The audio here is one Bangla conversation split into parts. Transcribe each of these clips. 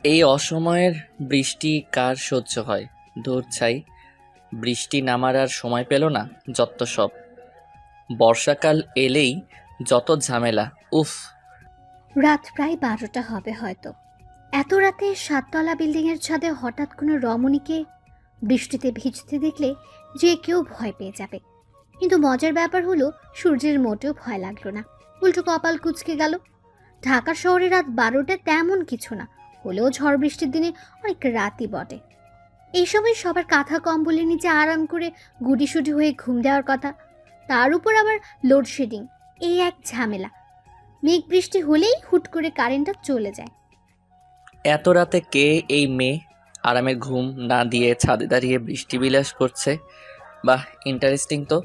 এই অসময়ের বৃষ্টি কার সহ্য হয়? দূর ছাই, বৃষ্টি নামার আর সময় পেল না। যত সব বর্ষাকাল এলেই যত ঝামেলা, উফ। রাত প্রায় 12টা হবে হয়তো। এত রাতে 7তলা বিল্ডিংয়ের ছাদে হঠাৎ কোনো রমণীকে বৃষ্টিতে ভিজতে দেখলে যে কেউ ভয় পেয়ে যাবে। কিন্তু মজার ব্যাপার হলো সূর্যের মোটেও ভয় লাগলো না, উল্টো কপাল কুঁচকে গেল। ঢাকা শহরে রাত 12টা তেমন কিছু না, হলেও ঝড় বৃষ্টির দিনে অনেক রাতই বটে। এই সময় সবার কাঁথা কম্বলের নিচে আরাম করে গুটিসুটি হয়ে ঘুম দেওয়ার কথা। তার উপর আবার লোডশেডিং, এই এক ঝামেলা। মেঘ বৃষ্টি হলেই হুট করে কারেন্টটা চলে যায়। এত রাতে কে এই মেয়ে আরামে ঘুম না দিয়ে ছাদে দাঁড়িয়ে বৃষ্টি বিলাস করছে? বাহ, ইন্টারেস্টিং তো।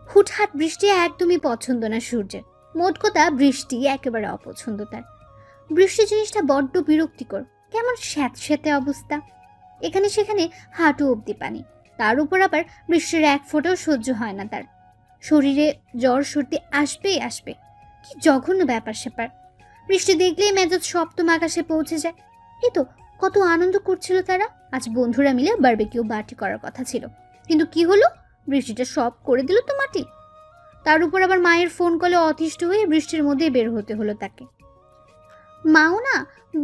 হুটহাট বৃষ্টি একদমই পছন্দ না সূর্যের। মোট কথা বৃষ্টি একেবারে অপছন্দ তার। বৃষ্টি জিনিসটা বড্ড বিরক্তিকর, কেমন স্যাঁতস্যাঁতে অবস্থা। এখানে সেখানে হাঁটু অবধি পানি। তার উপর আবার বৃষ্টির এক ফোঁটাও সহ্য হয় না তার। শরীরে জ্বর সর্দি আসবেই আসবে। কি জঘন্য ব্যাপার স্যাপার। বৃষ্টি দেখলেই মেজাজ সপ্তম আকাশে পৌঁছে যায়। এই তো কত আনন্দ করছিল তারা। আজ বন্ধুরা মিলে বারবিকিউ পার্টি করার কথা ছিল, কিন্তু কি হলো, বৃষ্টিটা সব করে দিল তো মাটি। তার উপর আবার মায়ের ফোন কলে অতিষ্ঠ হয়ে বৃষ্টির মধ্যেই বের হতে হলো তাকে। মাও না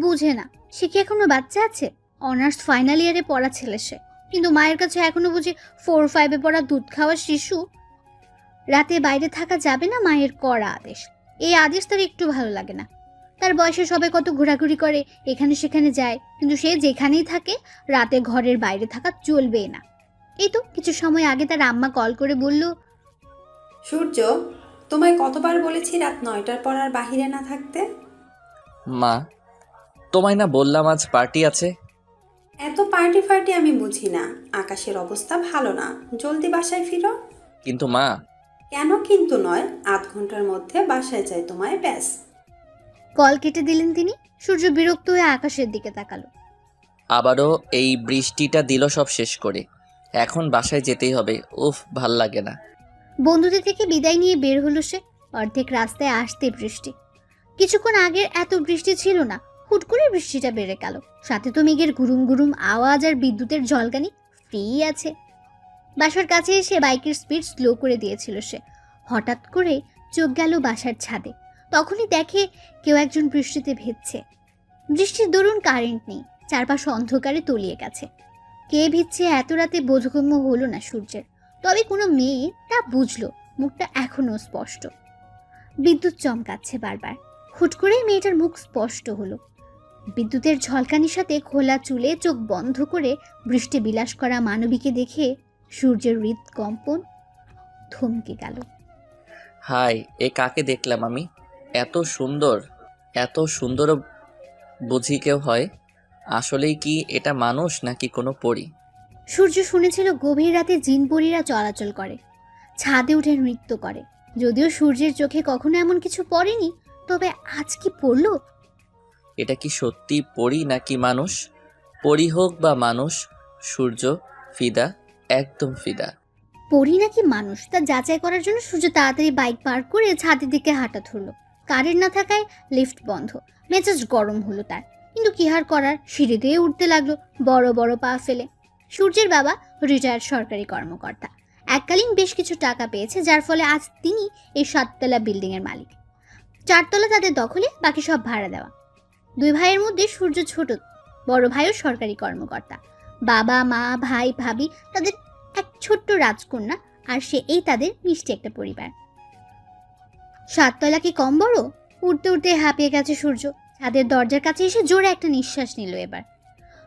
বুঝে না, সে কি এখনো বাচ্চা আছে? অনার্স ফাইনাল ইয়ারে পড়া ছেলে সে, কিন্তু মায়ের কাছে এখনো বুঝি 4-5-এ পড়া দুধ খাওয়া শিশু। রাতে বাইরে থাকা যাবে না, মায়ের কড়া আদেশ। এই আদেশ তার একটু ভালো লাগে না। তার বয়সে সবাই কত ঘোরাঘুরি করে, এখানে সেখানে যায়, কিন্তু সে যেখানেই থাকে রাতে ঘরের বাইরে থাকা চলবেই না। এই তো কিছু সময় আগে তার আম্মা কল করে বলল, সূর্য, তোমায় কতবার বলেছি রাত 9টার পর আর বাহিরে না থাকতে? মা, তোমায় না বললাম আজ পার্টি আছে? এত পার্টি ফার্টি আমি বুঝি না। আকাশের অবস্থা ভালো না, জলদি বাসায় ফিরো। কিন্তু মা। কেন কিন্তু নয়, আধ ঘন্টার মধ্যে বাসায় যাই তোমায়, ব্যাস। কল কেটে দিলেন তিনি। সূর্য বিরক্ত হয়ে আকাশের দিকে তাকালো। আবারও এই বৃষ্টিটা দিল সব শেষ করে। এখন বাসায় যেতেই হবে, উফ, ভাল লাগে না। বন্ধুদের থেকে বিদায় নিয়ে বের হলো সে। অর্ধেক রাস্তায় আসতে বৃষ্টি। কিছুক্ষণ আগের এত বৃষ্টি ছিল না, হুট করে বৃষ্টিটা বেড়ে গেল। সাথে তো মেঘের গুরুম গুরুম আওয়াজ আর বিদ্যুতের ঝলকানি ফ্রি আছে। বাসার কাছে এসে বাইকের স্পিড স্লো করে দিয়েছিল সে। হঠাৎ করে চোখ গেল বাসার ছাদে। তখনই দেখে কেউ একজন বৃষ্টিতে ভিজছে। বৃষ্টির দরুন কারেন্ট নেই, চারপাশ অন্ধকারে তলিয়ে গেছে। কে ভিজছে এত রাতে বোধগম্য হলো না সূর্যের। তবে কোনো মেয়ে তা বুঝলো, মুখটা এখনো স্পষ্ট। বিদ্যুৎ চমকাচ্ছে বারবার। হুট করেই মেয়েটার মুখ স্পষ্ট হলো। বিদ্যুতের ঝলকানির সাথে খোলা চুলে চোখ বন্ধ করে বৃষ্টি বিলাস করা মানবীকে দেখে সূর্যের হৃদকম্পন থমকে গেল। হাই, এ কাকে দেখলাম আমি? এত সুন্দর, এত সুন্দরও বুঝি কেউ হয়? আসলেই কি এটা মানুষ নাকি কোনো পরী? সূর্য শুনেছিল গভীর রাতে জিনপরীরা চলাচল করে, ছাদে উঠে নৃত্য করে। যদিও সূর্যের চোখে কখনো এমন কিছু পড়েনি, তবে আজ কি পড়লো? এটা কি সত্যি পরী নাকি মানুষ? পরী হোক বা মানুষ, সূর্য ফিদা, একদম ফিদা। পড়ি নাকি মানুষ তা যাচাই করার জন্য সূর্য তাড়াতাড়ি বাইক পার্ক করে ছাদের দিকে হাঁটা ধরলো। কারেন্ট না থাকায় লিফট বন্ধ। মেজাজ গরম হলো তার, কিন্তু কি আর করার, সিঁড়ি দিয়ে উঠতে লাগলো বড় বড় পা ফেলে। সূর্যের বাবা রিটায়ার্ড সরকারি কর্মকর্তা। এককালীন বেশ কিছু টাকা পেয়েছে, যার ফলে আজ তিনি এই 7তলা বিল্ডিংয়ের মালিক। 4তলা তাদের দখলে, বাকি সব ভাড়া দেওয়া। দুই ভাইয়ের মধ্যে সূর্য ছোট। বড় ভাইও সরকারি কর্মকর্তা। বাবা মা ভাই ভাবি, তাদের এক ছোট্ট রাজকন্যা, আর সে এই তাদের মিষ্টি একটা পরিবার। 7তলা কি কম বড়? উঠতে উঠতে হাঁপিয়ে গেছে সূর্য। ছাদের দরজার কাছে এসে জোরে একটা নিঃশ্বাস নিল এবার।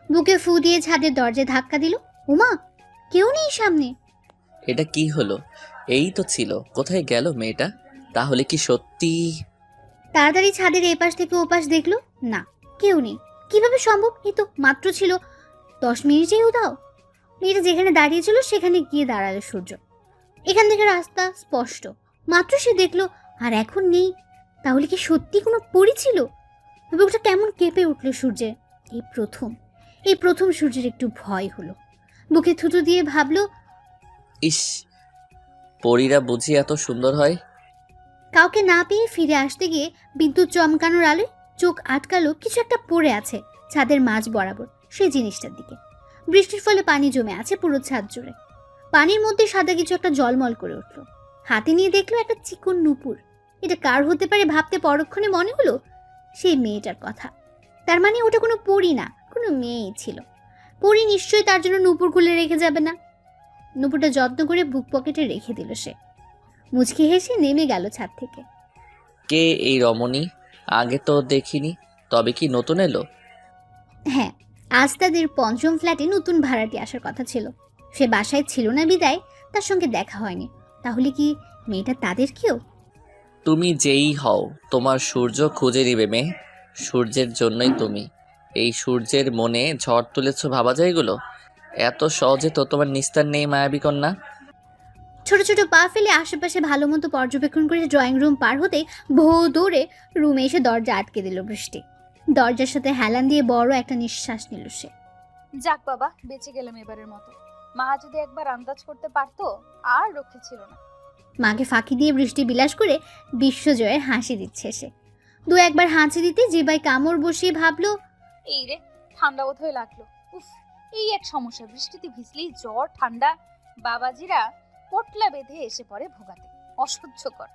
বুকে ফু দিয়ে ছাদের দরজায় ধাক্কা দিল। উমা, কেউ নেই সামনে। এটা কি হলো? এই তো ছিল, কোথায় গেল মেয়েটা? তাহলে কি সত্যি? তাড়াতাড়ি ছাদের এপাশ থেকে ওপাশ দেখলো, না, কেউ নেই। কিভাবে সম্ভব? এই তো মাত্র ছিল 10 মিনিটেই উধাও। মেয়েটা যেখানে দাঁড়িয়েছিল সেখানে গিয়ে দাঁড়ালো সূর্য। এখান থেকে রাস্তা স্পষ্ট, মাত্র সে দেখলো, আর এখন নেই। তাহলে কি সত্যি কোনো পরী ছিল? বুকটা কেমন কেঁপে উঠল সূর্যের। এই প্রথম সূর্যের একটু ভয় হলো। বুকে থুতু দিয়ে ভাবলো, ইস, পরীরা বুঝি এত সুন্দর হয়? কাউকে না পেয়ে ফিরে আসতে গিয়ে বিদ্যুৎ চমকানোর আলোয় চোখ আটকালো কিছু একটা পড়ে আছে। ছাদের মাঝ বরাবর সেই জিনিসটার দিকে। বৃষ্টির ফলে পানি জমে আছে পুরো ছাদ জুড়ে। পানির মধ্যে সাদা কিছু একটা জলমল করে উঠল। হাতে নিয়ে দেখলো একটা চিকন নুপুর। এটা কার হতে পারে ভাবতে পরক্ষণে মনে হলো সেই মেয়েটার কথা। তার মানে ওটা কোনো পরী না, কোনো মেয়েই ছিল। পরী নিশ্চয়ই তার জন্য নুপুর খুলে রেখে যাবে না। নুপুরটা যত্ন করে বুক পকেটে রেখে দিল সে। মুচকি হেসে নেমে গেল ছাদ থেকে। কে এই রমণী? আগে তো দেখিনি। তবে কি নতুন এলো? হ্যাঁ, আজ তাদের পঞ্চম ফ্ল্যাটে নতুন ভাড়াটি আসার কথা ছিল। সে বাসায় ছিল না বিদায় তার সঙ্গে দেখা হয়নি। তাহলে কি মেয়েটা তাদের কেউ? তুমি যেই হও, তোমার সূর্য খুঁজে নিবে মেয়ে। সূর্যের জন্যই তুমি। এই সূর্যের মনে ঝড় তুলেছ ভাবা যায় এগুলো? এত সহজে তো তোমার নিস্তার নেই মায়াবী কন্যা। ছোট ছোট পা ফেলে আশেপাশে ভালো মতো পর্যবেক্ষণ করে ড্রয়িং রুম পার হতেই ভৌ দৌড়ে রুমে এসে দরজা আটকে দিল বৃষ্টি। দরজার সাথে হেলান দিয়ে বড় একটা নিঃশ্বাস নিল সে। যাক বাবা, বেঁচে গেলাম এবারের মতো। মা যদি একবার আন্দাজ করতে পারতো আর রক্ষে ছিল না। মাকে ফাঁকি দিয়ে বৃষ্টি বিলাস করে বিশ্বজয়ের হাসি দিচ্ছে সে। দু একবার হাঁচি দিতে জিবায় কামড় বসিয়ে ভাবলো, এই রে, ঠান্ডা বোধ হয়ে লাগলো। উফ, এই এক সমস্যা, বৃষ্টিতে ভিজলেই জ্বর ঠান্ডা। বাবাজিরা পোটলা বেঁধে এসে পড়ে ভোগাতে, অসহ্যকর।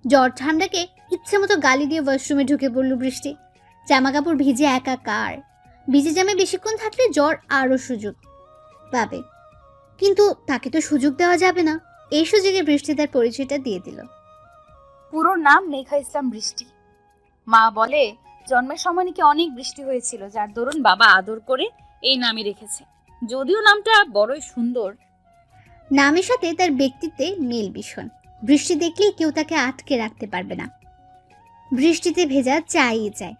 জ্বর ঠান্ডাকে ইচ্ছে মতো গালি দিয়ে ওয়াশরুমে ঢুকে পড়ল বৃষ্টি। জামা কাপড় ভিজে একাকার। ভিজে জামে বেশিক্ষণ থাকলে জ্বর আরও সুযোগ পাবে, কিন্তু তাকে তো সুযোগ দেওয়া যাবে না। এই সুযোগে বৃষ্টি তার পরিচয়টা দিয়ে দিল। পুরো নাম মেঘা ইসলাম বৃষ্টি। মা বলে জন্মের সময় নাকি অনেক বৃষ্টি হয়েছিল, যার দরুন বাবা আদর করে এই নামই রেখেছে। যদিও নামটা বড়ই সুন্দর। নামের সাথে তার ব্যক্তিত্বে মিল ভীষণ। বৃষ্টি দেখলেই কেউ তাকে আটকে রাখতে পারবে না। বৃষ্টিতে ভেজা চাই চায়।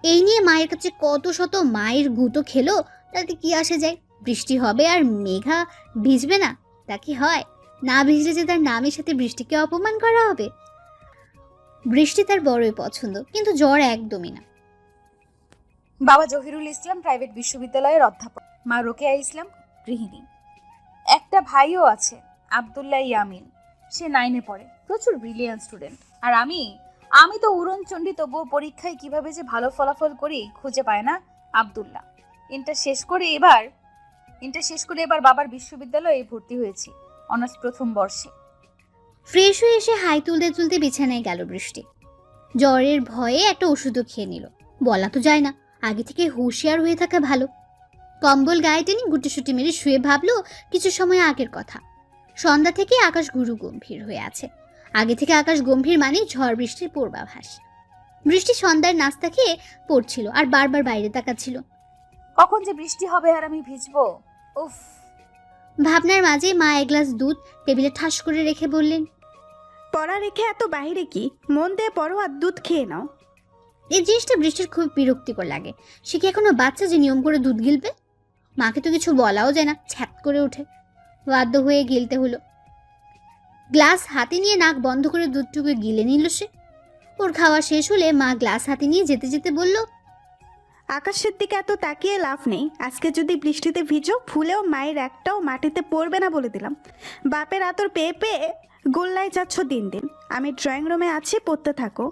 এই নিয়ে মায়ের কাছে কত শত মায়ের গুঁতো খেলো, তাতে কি আসে যায়? বৃষ্টি হবে আর মেঘা ভিজবে না, তা কি হয়? না ভিজলে যে তার নামের সাথে বৃষ্টিকে অপমান করা হবে। বৃষ্টি তার বড়ই পছন্দ, কিন্তু জ্বর একদমই না। বাবা জহিরুল ইসলাম প্রাইভেট বিশ্ববিদ্যালয়ের অধ্যাপক, মা রোকেয়া ইসলাম গৃহিণী। একটা ভাইও আছে, আব্দুল্লাহ ইয়ামিন। সে 9-এ পড়ে, প্রচুর ব্রিলিয়ান্ট স্টুডেন্ট। আর আমি তো উড়নচণ্ডী, তবুও পরীক্ষায় কিভাবে যে ভালো ফলাফল করি খুঁজে পায় না আব্দুল্লাহ। ইন্টার শেষ করে এবার বাবার বিশ্ববিদ্যালয়ে ভর্তি হয়েছি, অনার্স প্রথম বর্ষে। ফ্রেশ হয়ে এসে হাই তুলতে তুলতে বিছানায় গেল বৃষ্টি। জ্বরের ভয়ে একটা ওষুধও খেয়ে নিল। বলা তো যায় না, আগে থেকে হুঁশিয়ার হয়ে থাকা ভালো। কম্বল গায়ে টেনে গুটিসুটি মেরে শুয়ে ভাবলো কিছু সময় আগের কথা। সন্ধ্যা থেকে আকাশ গুরু গম্ভীর হয়ে আছে। আগে থেকে আকাশ গম্ভীর মানে ঝড় বৃষ্টির পূর্বাভাস। বৃষ্টি সন্ধ্যার নাস্তা খেয়ে পড়ছিল আর বারবার বাইরে তাকাচ্ছিল। কখন যে বৃষ্টি হবে আর আমি ভিজবো, উফ। ভাবনার মাঝে মা এক গ্লাস দুধ টেবিলে ঠাস করে রেখে বললেন, পড়া রেখে এত বাইরে কি? মন দিয়ে পড়ো আর দুধ খেয়ে নাও। এই জিনিসটা বৃষ্টির খুব বিরক্তিকর লাগে। সে কি এখনো বাচ্চা যে নিয়ম করে দুধ গিলবে? মাকে তো কিছু বলাও যায় না, ছ্যাপ করে ওঠে। বাধ্য হয়ে গিলতে হলো। গ্লাস হাতে নিয়ে নাক বন্ধ করে দুধটুকু গিলে নিল সে। ওর খাওয়া শেষ হলে মা গ্লাস হাতে নিয়ে যেতে যেতে বলল, আকাশের দিকে এত তাকিয়ে লাভ নেই। আজকে যদি বৃষ্টিতে ভিজো, ভুলেও মায়ের একটাও মাটিতে পড়বে না বলে দিলাম। বাপের আতর পেয়ে পেয়ে গোল্লায় যাচ্ছ দিন দিন। আমি ড্রয়িং রুমে আছি, পড়তে থাকো।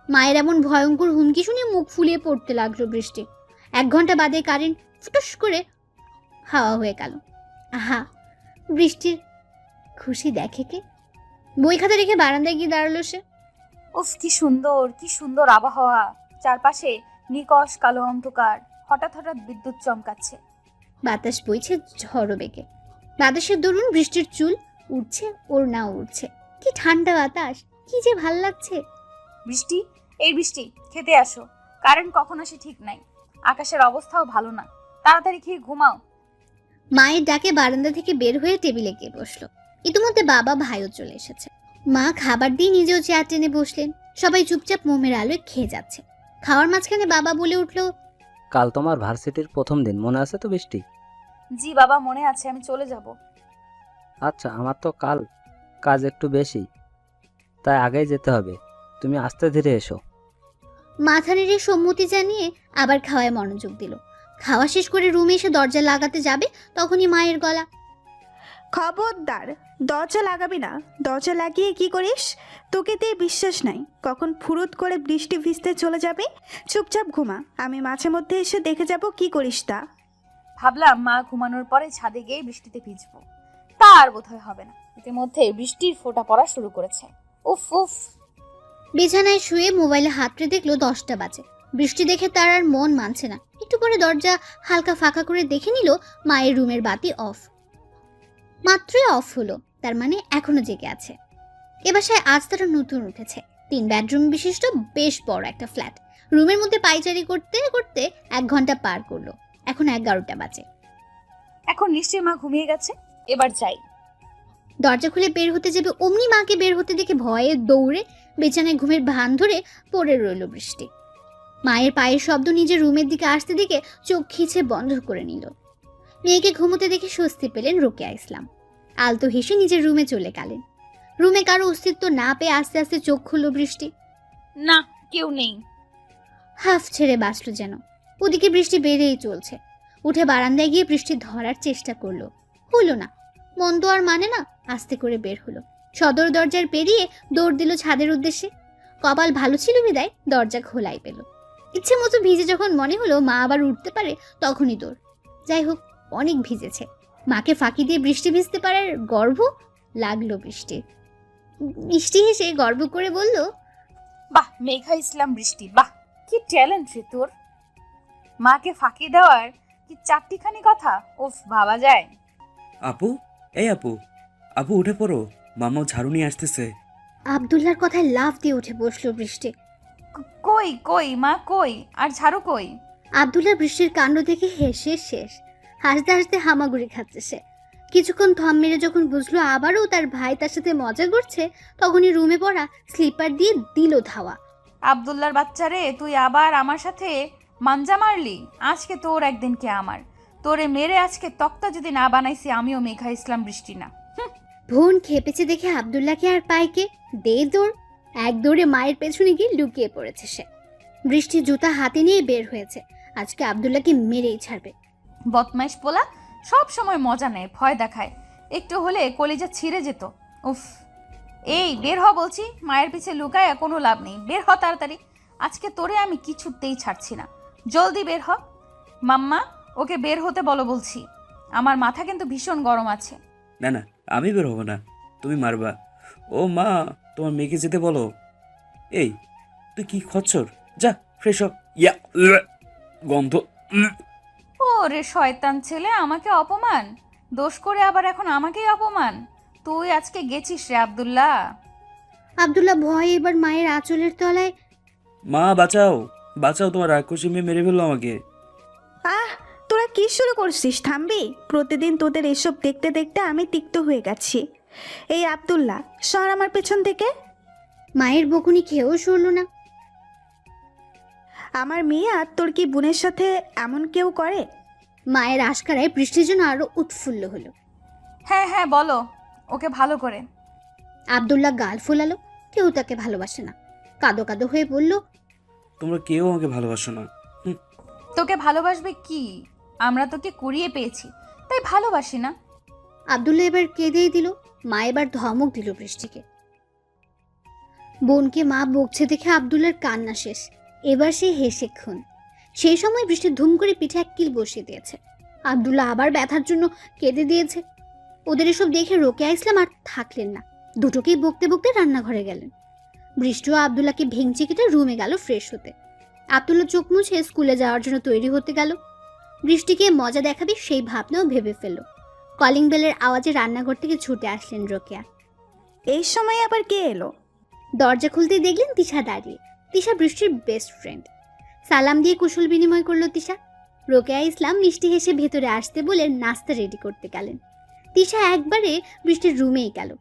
মায়ের এমন ভয়ঙ্কর হুমকি শুনে মুখ ফুলিয়ে পড়তে লাগলো বৃষ্টি। 1 ঘন্টা বাদে কারেন্ট ফুটুস করে হাওয়া হয়ে গেল। আহা, বৃষ্টির খুশি দেখে কে? বই খাতা রেখে বারান্দায় গিয়ে দাঁড়ালো সে। উফ, কি সুন্দর আবহাওয়া। চারপাশে নিকশ কালো অন্ধকার, হঠাৎ হঠাৎ বিদ্যুৎ চমকাচ্ছে। বাতাস বইছে ঝড়ো বেগে। বাতাসের দরুন বৃষ্টির চুল উঠছে, ওর না উঠছে। কি ঠান্ডা বাতাস, কি যে ভাল লাগছে। বৃষ্টি, এই বৃষ্টি, খেতে আসো। কারেন্ট কখন আসে ঠিক নাই, আকাশের অবস্থাও ভালো না। তাড়াতাড়ি খেয়ে ঘুমাও। মায়ের ডাকে বারান্দা থেকে বের হয়ে টেবিলে গিয়ে বসলো। ইতিমধ্যে বাবা ভাইও চলে এসেছে। মা খাবার দিয়ে নিজেও চেয়ার টেনে বসলেন। সবাই চুপচাপ মোমের আলোয় খেয়ে যাচ্ছে। খাওয়ার মাঝখানে বাবা বলে উঠলো, কাল তোমার ভার্সিটির প্রথম দিন, মনে আছে তো বৃষ্টি? জি বাবা, মনে আছে, আমি চলে যাব। আচ্ছা, আমার তো কাল কাজ একটু বেশি, তাই আগেই যেতে হবে। তুমি আস্তে ধীরে এসো। মাথা নেড়ে সম্মতি জানিয়ে আবার খাওয়ায় মনোযোগ দিল। খাওয়া শেষ করে রুমে এসে দরজা লাগাতে যাবে, তখনই মায়ের গলা, খবরদার, দরজা লাগাবি না। দরজা লাগিয়ে কি করিস? তোকে দিয়ে বিশ্বাস নাই। কখন ফুরুত করে বৃষ্টি ভিজতে চলে যাবে। চুপচাপ ঘুমা, আমি মাঝে মধ্যে এসে দেখে যাব কি করিস তা। ভাবলাম মা ঘুমানোর পরে ছাদে গিয়ে বৃষ্টিতে ভিজবো, তা আর বোধহয় হবে না। ইতিমধ্যে বৃষ্টির ফোঁটা পড়া শুরু করেছে। উফ উফ। বিছানায় শুয়ে মোবাইলে হাতড়ে দেখলো 10টা বাজে। বৃষ্টি দেখে তার আর মন মানছে না। একটু পরে দরজা হালকা ফাঁকা করে দেখে নিল মায়ের রুমের বাতি অফ। মাত্রই অফ হলো, তার মানে এখনো জেগে আছে। এ বাসায় আজ তারা নতুন উঠেছে। 3 বেডরুম বিশিষ্ট বেশ বড় একটা ফ্ল্যাট। রুমের মধ্যে পায়চারি করতে করতে 1 ঘন্টা পার করলো। এখন 11টা বাজে। এখন নিশ্চয়ই মা ঘুমিয়ে গেছে, এবার যাই। দরজা খুলে বের হতে যাবে অমনি মাকে বের হতে দেখে ভয়ে দৌড়ে বিছানায় ঘুমের ভান ধরে পড়ে রইল বৃষ্টি। মায়ের পায়ের শব্দ নিজের রুমের দিকে আসতে দেখে চোখ খিচে বন্ধ করে নিল। মেয়েকে ঘুমোতে দেখে স্বস্তি পেলেন রোকেয়া ইসলাম। আলতো হেসে নিজের রুমে চলে গেলেন। রুমে কারো অস্তিত্ব না পেয়ে আস্তে আস্তে চোখ খুলল বৃষ্টি। না, কেউ নেই। হাফ ছেড়ে বাঁচল যেন। ওদিকে বৃষ্টি বেড়েই চলছে। উঠে বারান্দায় গিয়ে বৃষ্টি ধরার চেষ্টা করলো, হলো না। মন তো আর মানে না, আস্তে করে বের হলো। সদর দরজার পেরিয়ে দৌড় দিল ছাদের উদ্দেশ্যে। কপাল ভালো ছিল বিদায় দরজা খোলাই পেল। ইচ্ছে মতো ভিজে যখন মনে হলো মা আবার উঠতে পারে, তখনই দৌড়। যাই হোক, অনেক ভিজেছে। মাকে ফাঁকি দিয়ে বৃষ্টি ভিজতে পারার গর্ব লাগলো বৃষ্টি। মিষ্টি হেসে গর্ব করে বলল, বাহ মেঘা ইসলাম বৃষ্টি, বাহ কি ট্যালেন্ট রে তোর। মাকে ফাঁকি দেওয়ার কি 4টিখানি কথা, উফ ভাবা যায়। আপু, এই আপু, আপু উঠে পড়ো, মামাও ঝাড়ু নিয়ে আসতেছে। আব্দুল্লাহর কথায় লাফ দিয়ে উঠে বসলো বৃষ্টি। কই কই মা কই, আর ঝাড়ু কই? আব্দুল্লাহ বৃষ্টির কাণ্ড দেখে হেসে শেষ। হাসতে হাসতে হামাগুড়ি খাচ্ছে সে। কিছুক্ষণ থম মেরে যখন বুঝলো আবারও তার ভাই তার সাথে মজা করছে, তখনই রুমে পড়া স্লিপার দিয়ে দিল ধাওয়া। আব্দুল্লাহর বাচ্চারে, তুই আবার আমার সাথে মাঞ্জা মারলি। আজকে তোর একদিন কে আমার। তোরে মেরে আজকে তক্তা যদি না বানাইছি আমিও মেঘা ইসলাম বৃষ্টি না। বোন খেপেছে দেখে আব্দুল্লাহকে আর পাইকে দে দৌড়। এক দৌড়ে মায়ের পেছনে গিয়ে লুকিয়ে পড়েছে সে। বৃষ্টি জুতা হাতে নিয়ে বের হয়েছে। আজকে আব্দুল্লাহকে মেরেই ছাড়বে। বদমাইশ পোলা, সব সময় মজা নেয়, ভয় দেখায়। একটু হলে কলিজা ছিঁড়ে যেত। উফ, এই বের হ বলছি। মায়ের পিছে লুকায় কোনো লাভ নেই, বের হ তাড়াতাড়ি। আজকে তোরে আমি কিছুতেই ছাড়ছি না, জলদি বের হ। মাম্মা, ওকে বের হতে বলো বলছি। আমার মাথা কিন্তু ভীষণ গরম আছে। না না, আমি বের হবো না, তুমি মারবা। ও মা, তোমার মেয়েকে যেতে বলো। এই তুই কি খচ্চর, যা ফ্রেশ হ। ইয়া গন্ধ। ও রে শয়তান ছেলে, আমাকে অপমান দোষ করে আবার এখন আমাকেই অপমান। তুই আজকে গেছিস রে আব্দুল্লাহ। আব্দুল্লাহ ভয়ে এবার মায়ের আঁচলের তলায়। মা বাঁচাও, বাঁচাও, তোমার রাক্ষসী মেয়ে মেরে ফেললো আমাকে। আহ, তোরা কি শুরু করছিস? থামবি? প্রতিদিন তোদের এসব দেখতে দেখতে আমি তিক্ত হয়ে গেছি। এই আব্দুল্লাহ, সর আমার পেছন থেকে। মায়ের বকুনি খেয়েও সরল না। আমার মেয়ে আর তোর কি বোনের সাথে এমন কেউ করে? মায়ের আশকারায় বৃষ্টির জন্য আরো উৎফুল্ল হলো। হ্যাঁ হ্যাঁ বলো, ওকে ভালো করে। আব্দুল্লাহ গাল ফোলালো। কেউ তাকে ভালোবাসে না। কাঁদো কাঁদো হয়ে বলল, তোমরা কেউ আমাকে ভালোবাসো না। তোকে ভালোবাসবে কি? আমরা তোকে কুড়িয়ে পেয়েছি, তাই ভালোবাসি না। আব্দুল্লাহ এবার কেঁদেই দিল। মা এবার ধমক দিল বৃষ্টিকে। বোনকে মা বকছে দেখে আব্দুল্লাহর কান্না শেষ। এবার সে হেসে খুন। সেই সময় বৃষ্টি ধুম করে পিঠে এক কিল বসিয়ে দিয়েছে। আব্দুল্লাহ আবার ব্যথার জন্য কেঁদে দিয়েছে। ওদের এসব দেখে রোকেয়া ইসলাম আর থাকলেন না। দুটোকেই বকতে বকতে রান্নাঘরে গেলেন। বৃষ্টিও আব্দুল্লাহকে ভেঙচি কেটে রুমে গেল ফ্রেশ হতে। আব্দুল্লাহ চোখ মুছে স্কুলে যাওয়ার জন্য তৈরি হতে গেল। বৃষ্টিকে মজা দেখাবে সেই ভাবনাও ভেবে ফেলল। কলিং বেলের আওয়াজে রান্নাঘর থেকে ছুটে আসলেন রোকেয়া। এই সময় আবার কে এলো? দরজা খুলতেই দেখলেন তিশা দাঁড়িয়ে। তিশা বৃষ্টির বেস্ট ফ্রেন্ড। সালাম দিয়ে কুশল বিনিময় করলো তিশা। রোকেয়া ইসলাম মিষ্টি হেসে ভেতরে আসতে বলে নাস্তা রেডি করতে গেলেন। তিশা একবারে বৃষ্টির রুমেই গেল।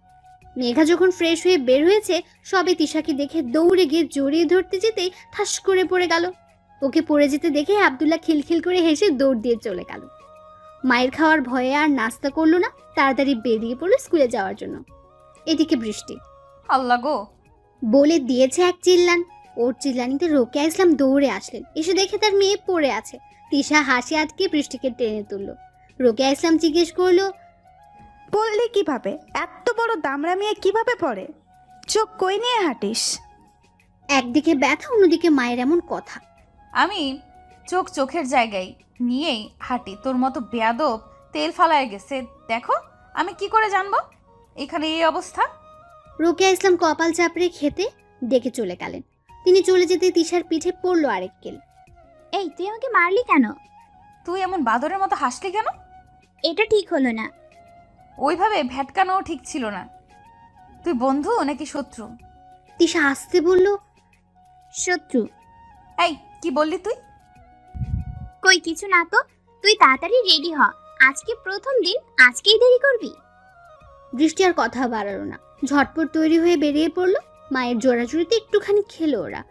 মেঘা যখন ফ্রেশ হয়ে বের হয়েছে, সবে তিশাকে দেখে দৌড়ে গিয়ে জড়িয়ে ধরতে যেতেই ঠাস করে পড়ে গেল। ওকে পড়ে যেতে দেখে আব্দুল্লাহ খিলখিল করে হেসে দৌড় দিয়ে চলে গেল। মায়ের খাওয়ার ভয়ে আর নাস্তা করলো না, তাড়াতাড়ি বেরিয়ে পড়লো স্কুলে যাওয়ার জন্য। এদিকে বৃষ্টি আল্লাহ গো বলে দিয়েছে এক চিল্লান। ওর চিল্লানিতে রোকেয়া ইসলাম দৌড়ে আসলেন। এসে দেখে তার মেয়ে পড়ে আছে। তিশা হাসি আটকে বৃষ্টিকে টেনে তুললো। রোকেয়া ইসলাম জিজ্ঞেস করলো, পড়লি কিভাবে? এত বড় দামড়া মেয়ে কিভাবে পড়ে? চোখ কই নিয়ে হাঁটিস? একদিকে ব্যথা, অন্যদিকে মায়ের এমন কথা। আমি চোখের জায়গায় নিয়েই হাঁটি। তোর মতো বেয়াদব তেল ফালায় গেছে। দেখো আমি কি করে জানবো এখানে এই অবস্থা? রোকেয়া ইসলাম কপাল চাপড়ে খেতে ডেকে চলে গেলেন। তিনি চলে যেতে তিশার পিঠে পড়লো আরেক কেল। এই তুই আমাকে মারলি কেন? তুই এমন বাদরের মতো হাসলি কেন? এটা ঠিক হলো না। ওইভাবে ভ্যাটকানোও ঠিক ছিল না। তুই বন্ধু নাকি শত্রু? তিশা আসতে বলল, শত্রু। এই কি বললি তুই? কই কিছু না তো। তুই তাড়াতাড়ি রেডি হ, আজকে প্রথম দিন, আজকেই দেরি করবি? বৃষ্টি আর কথা বাড়ালো না, ঝটপট তৈরি হয়ে বেরিয়ে পড়লো। মায়ের জোড়াজুড়িতে একটুখানি খেলো ওরা,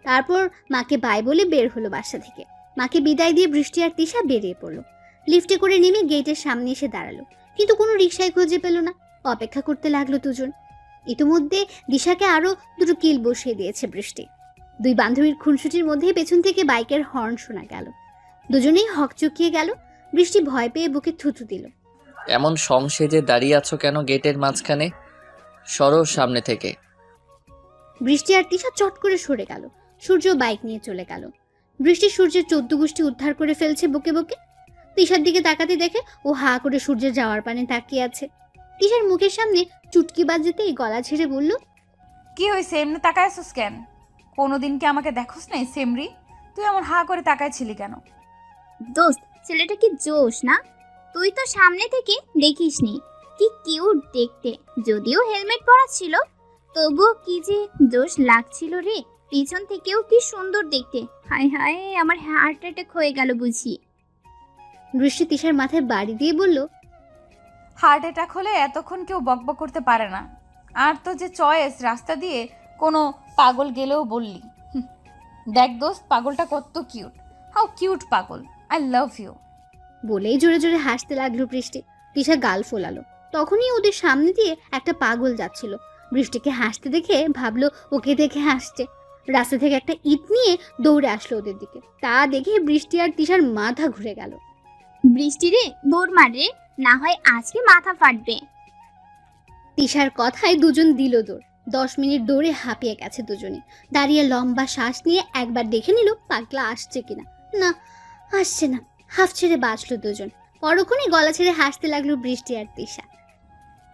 তারপর মাকে বাই বলে বের হলো বাসা থেকে। মাকে বিদায় দিয়ে বৃষ্টি আর তিশা বেরিয়ে পড়লো। লিফটে করে নেমে গেটের সামনে এসে দাঁড়ালো, কিন্তু কোনো রিকশায় খুঁজে পেল না। অপেক্ষা করতে লাগলো দুজন। ইতিমধ্যে দিশাকে আরো দুটো কিল বসিয়ে দিয়েছে বৃষ্টি। দুই বান্ধবীর খুনসুটির মধ্যে পেছন থেকে বাইকের হর্ন শোনা গেল। দুজনেই হকচকিয়ে গেল। বৃষ্টি ভয় পেয়ে বুকে থুথু দিল। এমন সংসেজে দাঁড়িয়ে আছো কেন গেটের মাঝখানে? সরো সামনে থেকে। বৃষ্টি আর তিশা চট করে সরে গেল। সূর্য বাইক নিয়ে চলে গেল। বৃষ্টি সূর্যের 14 গোষ্ঠী উদ্ধার করে ফেলছে বুকে বুকে। তিশার দিকে তাকাতে দেখে ও হা করে সূর্যের যাওয়ার পানে তাকিয়ে আছে। তিশার মুখের সামনে চুটকি বাজতেই গলা ছেড়ে বলল, কি হয়েছে? এমনি তাকায়ছিস কেন? কোনোদিন কি আমাকে দেখোস নাই সেমরি? তুই এমন হা করে তাকাইছিলি কেন? দোস্ত, ছেলেটা কি জোশ না? তুই তো সামনে থেকে দেখিসনি। কি কিউট দেখতে, যদিও হেলমেট পরা ছিল, তবুও কি যে জোশ লাগছিল রে। পিছন থেকেও কি সুন্দর দেখতে। হায় হায়, আমার হার্ট অ্যাটাক হয়ে গেল বুঝি। বৃষ্টি তিশার মাথায় বাড়ি দিয়ে বলল, হার্ট অ্যাটাক হলে এতক্ষণ কেউ বকবক করতে পারে না। আর তো যে চয়েস, রাস্তা দিয়ে কোনো পাগল গেলেও বললি। দেখ দোস্ত, পাগলটা কত কিউট। হাউ কিউট পাগল, আই লাভ ইউ। বলেই জোরে জোরে হাসতে লাগলো বৃষ্টি। তিশা গাল ফোলালো। তখনই ওদের সামনে দিয়ে একটা পাগল যাচ্ছিল। বৃষ্টিকে হাসতে দেখে ভাবলো ওকে দেখে হাসছে। রাস্তা থেকে একটা ইট নিয়ে দৌড়ে আসলো ওদের দিকে। তা দেখে বৃষ্টি আর তিশার মাথা ঘুরে গেল। বৃষ্টি রে, দৌড় মার রে, না হয় আজকে মাথা ফাটবে। তিশার কথায় দুজন দিল দৌড়। 10 মিনিট দৌড়ে হাঁপিয়ে গেছে দুজনে। দাঁড়িয়ে লম্বা শ্বাস নিয়ে একবার দেখে নিল পাগলা আসছে কিনা। না, আসছে না। হাফ ছেড়ে বাঁচলো দুজন। পরক্ষণে গলা ছেড়ে হাসতে লাগলো বৃষ্টি আর তিশা।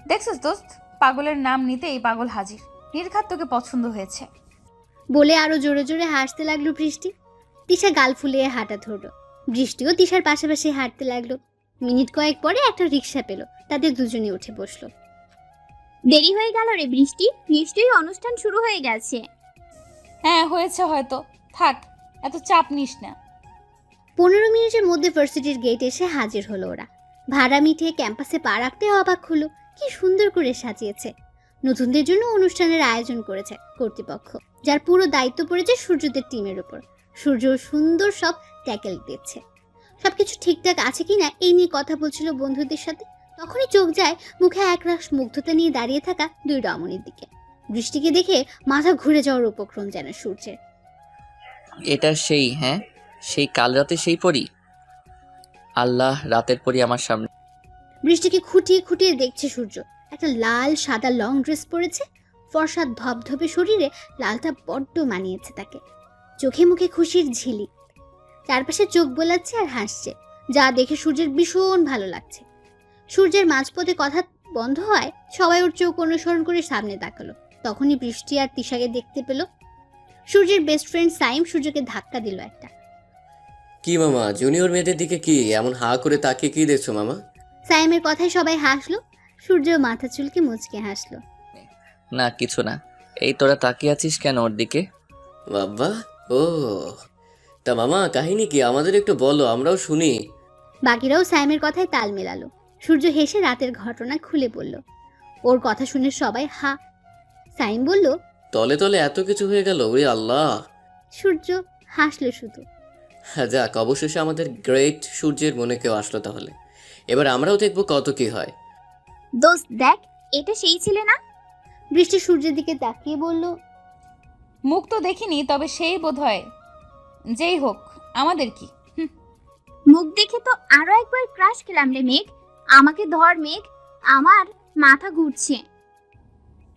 দেখছিস দোস্ত, পাগলের নাম নিতেই পাগল হাজির। নির্ঘাত তোকে পছন্দ হয়েছে। বলে আরো জোরে জোরে হাসতে লাগলো বৃষ্টি। তিশা গাল ফুলিয়ে হাঁটা ধরলো। বৃষ্টিও তিশার পাশাপাশি হাঁটতে লাগলো। মিনিট কয়েক পরে একটা রিক্সা পেল, তাদের দুজনে উঠে বসলো। দেরি হয়ে গেল রে বৃষ্টি, নিশ্চয়ই অনুষ্ঠান শুরু হয়ে গেছে। হ্যাঁ হয়েছে হয়তো, থাক এত চাপ নিস না। 15 মিনিটের মধ্যে ভার্সিটির গেট এসে হাজির হলো ওরা। ভাড়া মিটিয়ে ক্যাম্পাসে পা রাখতে অবাক হলো, কি সুন্দর করে সাজিয়েছে। নতুনদের জন্য অনুষ্ঠানের আয়োজন করেছে কর্তৃপক্ষ, যার পুরো দায়িত্ব পড়েছে সূর্যদের টিমের উপর। সূর্য সুন্দর সব ট্যাকেল দিচ্ছে। সবকিছু ঠিকঠাক আছে কিনা এই নিয়ে কথা বলছিল বন্ধুদের সাথে। তখনই চোখ যায় মুখে একরাশ মুগ্ধতা নিয়ে দাঁড়িয়ে থাকা দুই রমণীর দিকে। বৃষ্টিকে দেখে মাথা ঘুরে যাওয়ার উপক্রম যেন সূর্যের। এটা সেই, হ্যাঁ সেই কাল রাতে সেই পরি। আল্লাহ, রাতের পরি আমার সামনে। বৃষ্টিকে খুঁটিয়ে খুঁটিয়ে দেখছে সূর্য। একটা লাল সাদা লং ড্রেস পরেছে। ফর্সা ধবধবে শরীরে লালটা বড্ড মানিয়েছে তাকে। চোখে মুখে খুশির ঝিলিক। চারপাশে চোখ বোলাচ্ছে আর হাসছে, যা দেখে সূর্যের ভীষণ ভালো লাগছে। সূর্যের মাঝপথে কথা বন্ধ হয়, সবাই ওর চোখ অনুসরণ করে সামনে তাকালো। তখনই বৃষ্টি আর তিশাকে দেখতে পেল। সূর্যের বেস্ট ফ্রেন্ড সাইম সূর্যকে ধাক্কা দিল একটা। কি মামা, জুনিয়র মেয়েদের দিকে কি এমন হা করে তাকিয়ে কি দেখছো মামা? সাইমের কথায় সবাই হাসলো। সূর্য মাথা চুলকে মুচকে হাসলো। না কিছু না। এই তোরা তাকিয়ে আছিস কেন ওর দিকে? বাবা, ও তা মামা কাহিনী কি আমাদের একটু বলো, আমরাও শুনি। বাকিরাও সাইমের কথায় তাল মেলালো। সূর্য হেসে রাতের ঘটনা খুলে বলল। ওর কথা শুনে সবাই হা। সাইম বলল, তলে তলে এত কিছু হয়ে গেল, ওরে আল্লাহ। সূর্য হাসলো শুধু। হ্যাঁ যাক, অবশেষে আমাদের গ্রেট সূর্যের মনে কেউ আসলো। তাহলে এবার আমরাও দেখবো কত কি হয়। দোস্ত দেখ, এটা সেই ছেলে না? বৃষ্টি সূর্যের দিকে তাকিয়ে বলল, মুখ তো দেখিনি, তবে সেই বোধ হয়। যেই হোক, আমাদের কি? মুখ দেখে তো আরো একবার ক্রাশ খেলাম রে মেঘ। আমাকে ধর মেঘ, আমার মাথা ঘুরছে।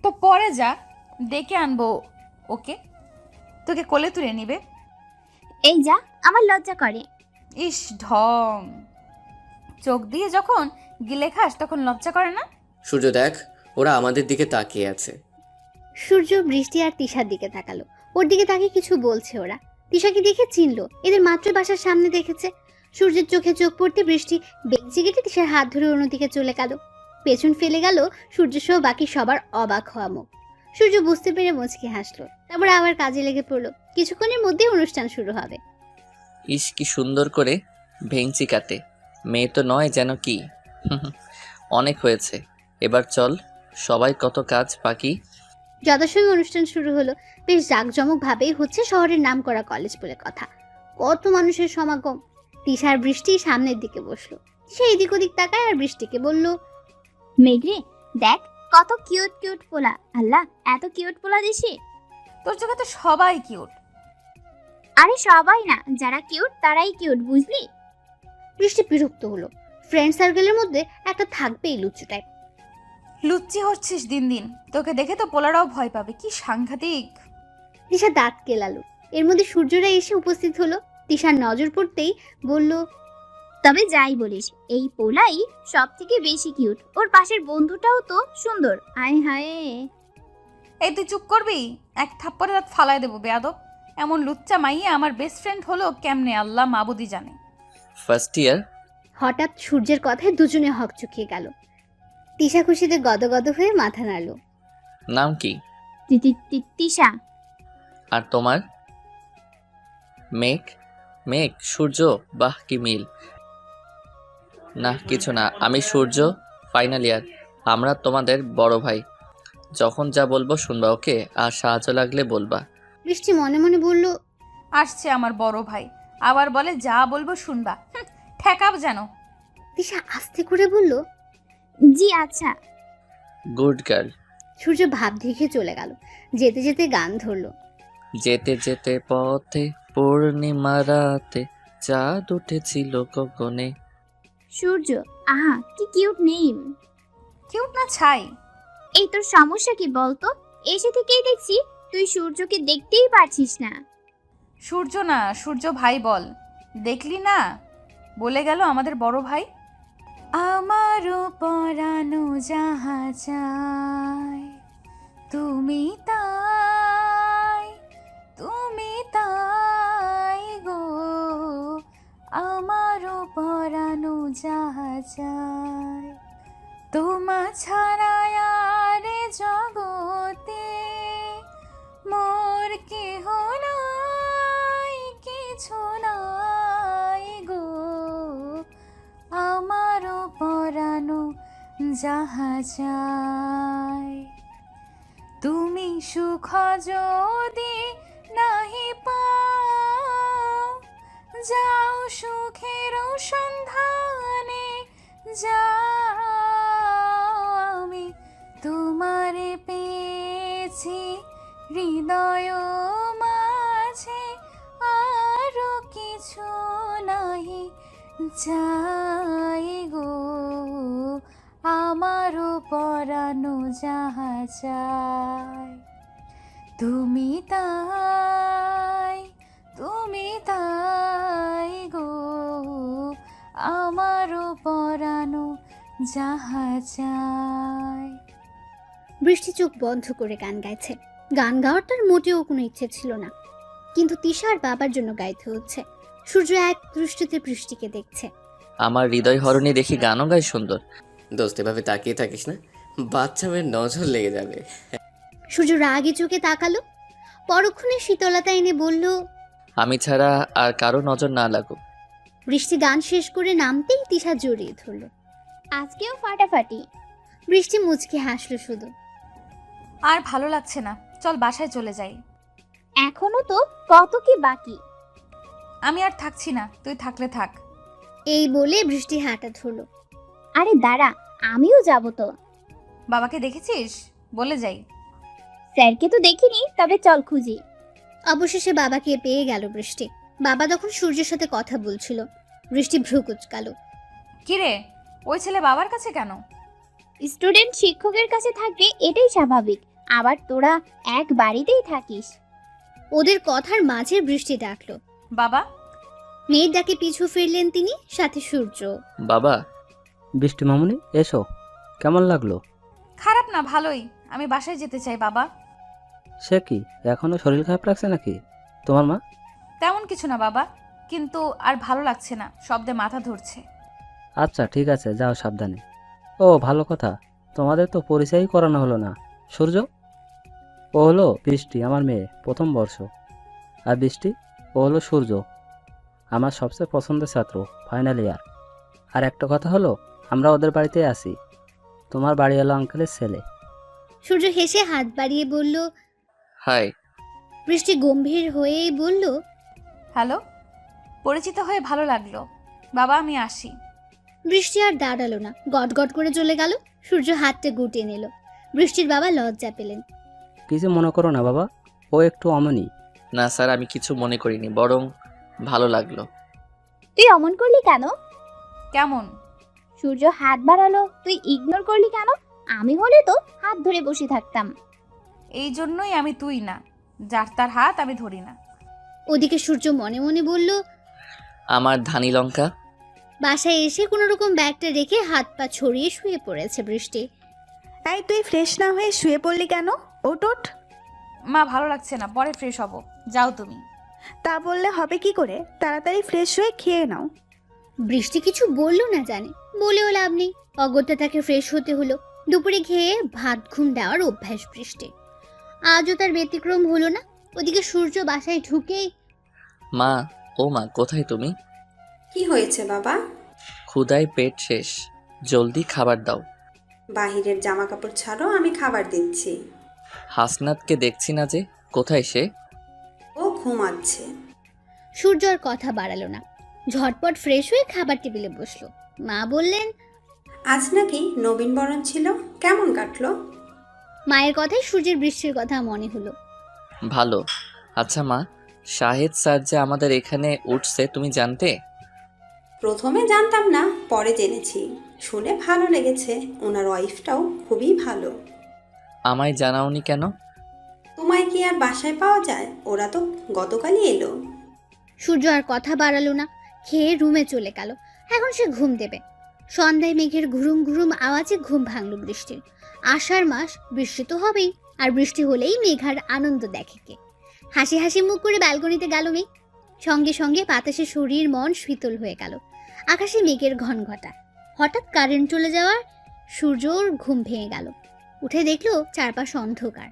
তো পরে যা, ডেকে আনবো ওকে, তোকে কোলে তুলে নিবে। এই যা, আমার লজ্জা করে। ইস ঢং, চোখ দিয়ে যখন গিলে খাস তখন লজ্জা করে না? সূর্য দেখ, ওরা আমাদের দিকে তাকিয়ে আছে। সূর্য, বৃষ্টি আর তিশার দিকে তাকালো। ওর দিকে তাকিয়ে কিছু বলছে ওরা। তিশাকে দেখে চিনলো, এদের মাত্র বাসার সামনে দেখেছে। সূর্যের চোখে চোখ পড়তে বৃষ্টি বেঞ্চি কেটে তিশার হাত ধরে অন্যদিকে চলে গেল। পেছন ফেলে গেল সূর্য সহ বাকি সবার অবাক হওয়া মুখ। সূর্য বুঝতে পেরে মুচকি হাসলো, তারপর আবার কাজে লেগে পড়লো। কিছুক্ষণের মধ্যেই অনুষ্ঠান শুরু হবে। ইস কি সুন্দর করে ভেঙচি কাটে, মেয়ে তো নয় যেন কি। অনেক হয়েছে, এবার চল, সবাই কত কাজ বাকি। যথাসময়ে অনুষ্ঠান শুরু হলো। বেশ জাঁকজমক ভাবেই হচ্ছে, শহরের নাম করা কলেজ বলে কথা। কত মানুষের সমাগম। তিশা আর বৃষ্টি সামনের দিকে বসলো। তিশা এদিক ওদিক তাকায় আর বৃষ্টিকে বলল, মেঘরে দেখ কত কিউট কিউট পোলা। আল্লাহ, এত কিউট পোলা দিছি। তোর চোখে তো সবাই কিউট। আরে সবাই না, যারা কিউট তারাই কিউট, বুঝলি? বৃষ্টি বিরক্ত হলো। ফ্রেন্ড সার্কেলের মধ্যে একটা থাকবেই লুচ্চু টাইপ। লুচ্চি হচ্ছিস দিন দিন, তোকে দেখে তো পোলারাও ভয় পাবে। কি সাংঘাতিক। তিশা দাঁত কেলালো। এর মধ্যে সূর্যরা এসে উপস্থিত হলো। তিশার নজর পড়তেই বলল, তবে যাই বলিস, এই পোলাই সব থেকে বেশি কিউট। ওর পাশের বন্ধুটাও তো সুন্দর। আয় হায়। এই তুই চুপ করবি, এক থাপ্পড়ে দাঁত ফালায় দেবো বেয়াদব। এমন লুচ্চা মাইয়া আমার বেস্ট ফ্রেন্ড হলো কেমনে, আল্লাহ মাবুদি জানে। First year. হঠাৎ সূর্যের কথায় দুজনে হকচকিয়ে গেল। তিশা খুশিতে গদগদ হয়ে মাথা নাড়ল। নাম কি? তিশা। আর তোমার? মেঘ। মেঘ, সূর্য, বাহ কি মিল। না কিছু না, আমি সূর্য, ফাইনাল ইয়ার। আমরা তোমাদের বড় ভাই, যখন যা বলবো শুনবা, ওকে? আর সাহায্য লাগলে বলবা। বৃষ্টি মনে মনে বলল, আসছে আমার বড় ভাই, আবার বলে যা বলবো শুনবা। ঠেকাব যেন। তিশা আস্তে করে বলল, জি আচ্ছা। Good girl. সূর্য ভাব দেখে চলে গেল। যেতে যেতে গান ধরলো। যেতে যেতে পথে পূর্ণিমা রাতে চাঁদ উঠেছিল গগনে। সূর্য, আহা কি কিউট নেম। কিউট না ছাই। এই তোর সমস্যা কি বলতো? এসে থেকেই দেখছি তুই সূর্যকে দেখতেই পারছিস না। সূর্য না, সূর্য ভাই বল। দেখলি না, বলে গেল আমাদের বড় ভাই। আমারও পরানো যাহা চায়, তুমি তাই, তুমি তাই গো। আমারও পরানো যাহা চায়, তোমা ছাড়া আর জগতে মোর কেহ নাই, কিছু নাই গো। আমারও পরানো যাহা চায়, তুমি সুখ যদি নাহি পাও, যাও সুখের সন্ধানে যাও। আমি তোমারে পেয়েছি হৃদয় মাঝে, আরো কিছু নাহি চাই গো। আমারও পরানো যাহা চায়, তুমি তাই, তুমি তাই গো। আমারও পরানো যাহা চায়। বৃষ্টি চোখ বন্ধ করে গান গাইছে। গান গাওয়ার তার মোটেও কোনো ইচ্ছে ছিল না, কিন্তু তিশা আর বাবার জন্য গাইতে হচ্ছে। সূর্য এক দৃষ্টিতে বৃষ্টিকে দেখছে। আমার হৃদয় হরণী দেখি গানও গায় সুন্দর। দোস্ত এভাবে তাকিয়ে থাকিস না, বাচ্চা মেয়ের নজর লেগে যাবে। সূর্য রাগে চোখে তাকালো, পরক্ষণে শীতলতা এনে বলল, আমি ছাড়া আর কারো নজর না লাগুক। বৃষ্টি গান শেষ করে নামতেই তিশা জড়িয়ে ধরল। আজকেও ফাটাফাটি। বৃষ্টি মুচকি হাসলো শুধু। আর ভালো লাগছে না, চল বাসায় চলে যাই। এখনো তো কত কি বাকি। আমি আর থাকছি না, তুই থাকলে থাক। এই বলে বৃষ্টি হাঁটা ধরল। আরে দাঁড়া, আমিও যাব তো। বাবাকে দেখেছিস? বলে যাই। স্যারকে তো দেখিনি, তবে চল খুঁজি। অবশেষে বাবাকে পেয়ে গেল বৃষ্টি। বাবা তখন সূর্যের সাথে কথা বলছিল। বৃষ্টি ভ্রু কুচকালো। কিরে, ওই ছেলে বাবার কাছে কেন? স্টুডেন্ট শিক্ষকের কাছে থাকবে এটাই স্বাভাবিক। আবার তোরা এক বাড়িতেই থাকিস। ওদের কথার মাঝে বৃষ্টি ডাকলো। বাবা, মেয়ের ডাকে পিছু ফিরলেন তিনি, সাথে সূর্য। বাবা, বৃষ্টি মামুনি এসো, কেমন লাগলো? খারাপ না, ভালোই। আমি বাসায় যেতে চাই বাবা। সে কি, এখনো শরীর খারাপ লাগছে নাকি তোমার মা? তেমন কিছু না বাবা, কিন্তু আর ভালো লাগছে না, শব্দে মাথা ধরছে। আচ্ছা ঠিক আছে, যাও সাবধানে। ও ভালো কথা, তোমাদের তো পরিচয়ই করানো হলো না। সূর্য, ও হলো বৃষ্টি, আমার মেয়ে, প্রথম বর্ষ। আর বৃষ্টি, ও হলো সূর্য, আমার সবচেয়ে পছন্দের ছাত্র, ফাইনাল ইয়ার। আর একটা কথা হলো, আমরা ওদের বাড়িতে আছি। তোমার বাড়িওয়ালা আঙ্কেলের ছেলে। সূর্য হেসে হাত বাড়িয়ে বলল। হাই। বৃষ্টি গম্ভীর হয়েই বলল, হ্যালো, পরিচিত হয়ে ভালো লাগলো বাবা, আমি আসি। বৃষ্টি আর দাঁড়ালো না, গটগট করে চলে গেল। সূর্য হাতটা গুটিয়ে নিল। বৃষ্টির বাবা লজ্জা পেলেন। কিছু মনে করো না বাবা, ও একটু অমনি। না স্যার, আমি কিছু মনে করিনি, বরং ভালো লাগলো। তুই অমন করলি কেন? কেমন? সূর্য হাত বাড়ালো, তুই ইগনোর করলি কেন? আমি হলে তো হাত ধরে বসে থাকতাম। এই জন্যই আমি তুই না, যার তার হাত আমি ধরি না। ওদিকে সূর্য মনে মনে বলল। আমার ধানি লঙ্কা। বাসায় এসে কোনো রকম ব্যাগটা রেখে হাত পা ছড়িয়ে শুয়ে পড়েছে বৃষ্টি। এই তুই ফ্রেশ না হয়ে শুয়ে পড়লি কেন? ওঠ ওঠ। মা ভালো লাগছে না, পরে ফ্রেশ হব, যাও তুমি। তা বললে হবে কি করে? তাড়াতাড়ি ফ্রেশ হয়ে খেয়ে নাও। বৃষ্টি কিছু বলল না, জানে বলেও লাভ নেই। অগত্যা তাকে ফ্রেশ হতে হলো। দুপুরে খেয়ে ভাত ঘুম দেওয়ার অভ্যাস বৃষ্টি, আজও তার ব্যতিক্রম হলো না। ওদিকে সূর্য বাসায় ঢুকেই। মা, ও মা, কোথায় তুমি? কি হয়েছে বাবা? ক্ষুধায় পেট শেষ, জলদি খাবার দাও। বাহিরের জামা কাপড় ছাড়ো, আমি খাবার দিচ্ছি। হাসনাতকে দেখছি না যে, কোথায় সে? ও ঘুমাচ্ছে। সূর্য আর কথা বাড়ালো না, ঝটপট ফ্রেশ হয়ে খাবার টেবিলে বসলো। মা বললেন, আজ নাকি নবীনবরণ ছিল, কেমন কাটলো? মায়ের কথায় সূর্যের বৃষ্টির কথা মনে হলো। ভালো। আচ্ছা মা, শাহেদ স্যার যে আমাদের এখানে উঠছে তুমি জানতে? প্রথমে জানতাম না, পরে জেনেছি। শুনে ভালো লেগেছে, ওনার ওয়াইফটাও খুবই ভালো। আমায় জানাওনি কেন? তোমায় কি আর বাসায় পাওয়া যায়? ওরা তো গতকালই এলো। সূর্য আর কথা বাড়ালো না, খেয়ে রুমে চলে গেল। এখন সে ঘুম দেবে। সন্ধ্যায় মেঘের ঘুরুম ঘুরুম আওয়াজে ঘুম ভাঙল বৃষ্টির। আষাঢ় মাস, বৃষ্টি তো হবেই, আর বৃষ্টি হলেই মেঘার আনন্দ দেখে কে। হাসি হাসি মুখ করে ব্যালকনিতে গেল মেঘ। সঙ্গে সঙ্গে বাতাসে শরীর মন শীতল হয়ে গেল। আকাশে মেঘের ঘনঘটা। হঠাৎ কারেন্ট চলে যাওয়ার সূর্যর ঘুম ভেঙে গেল। উঠে দেখলো চারপাশ অন্ধকার।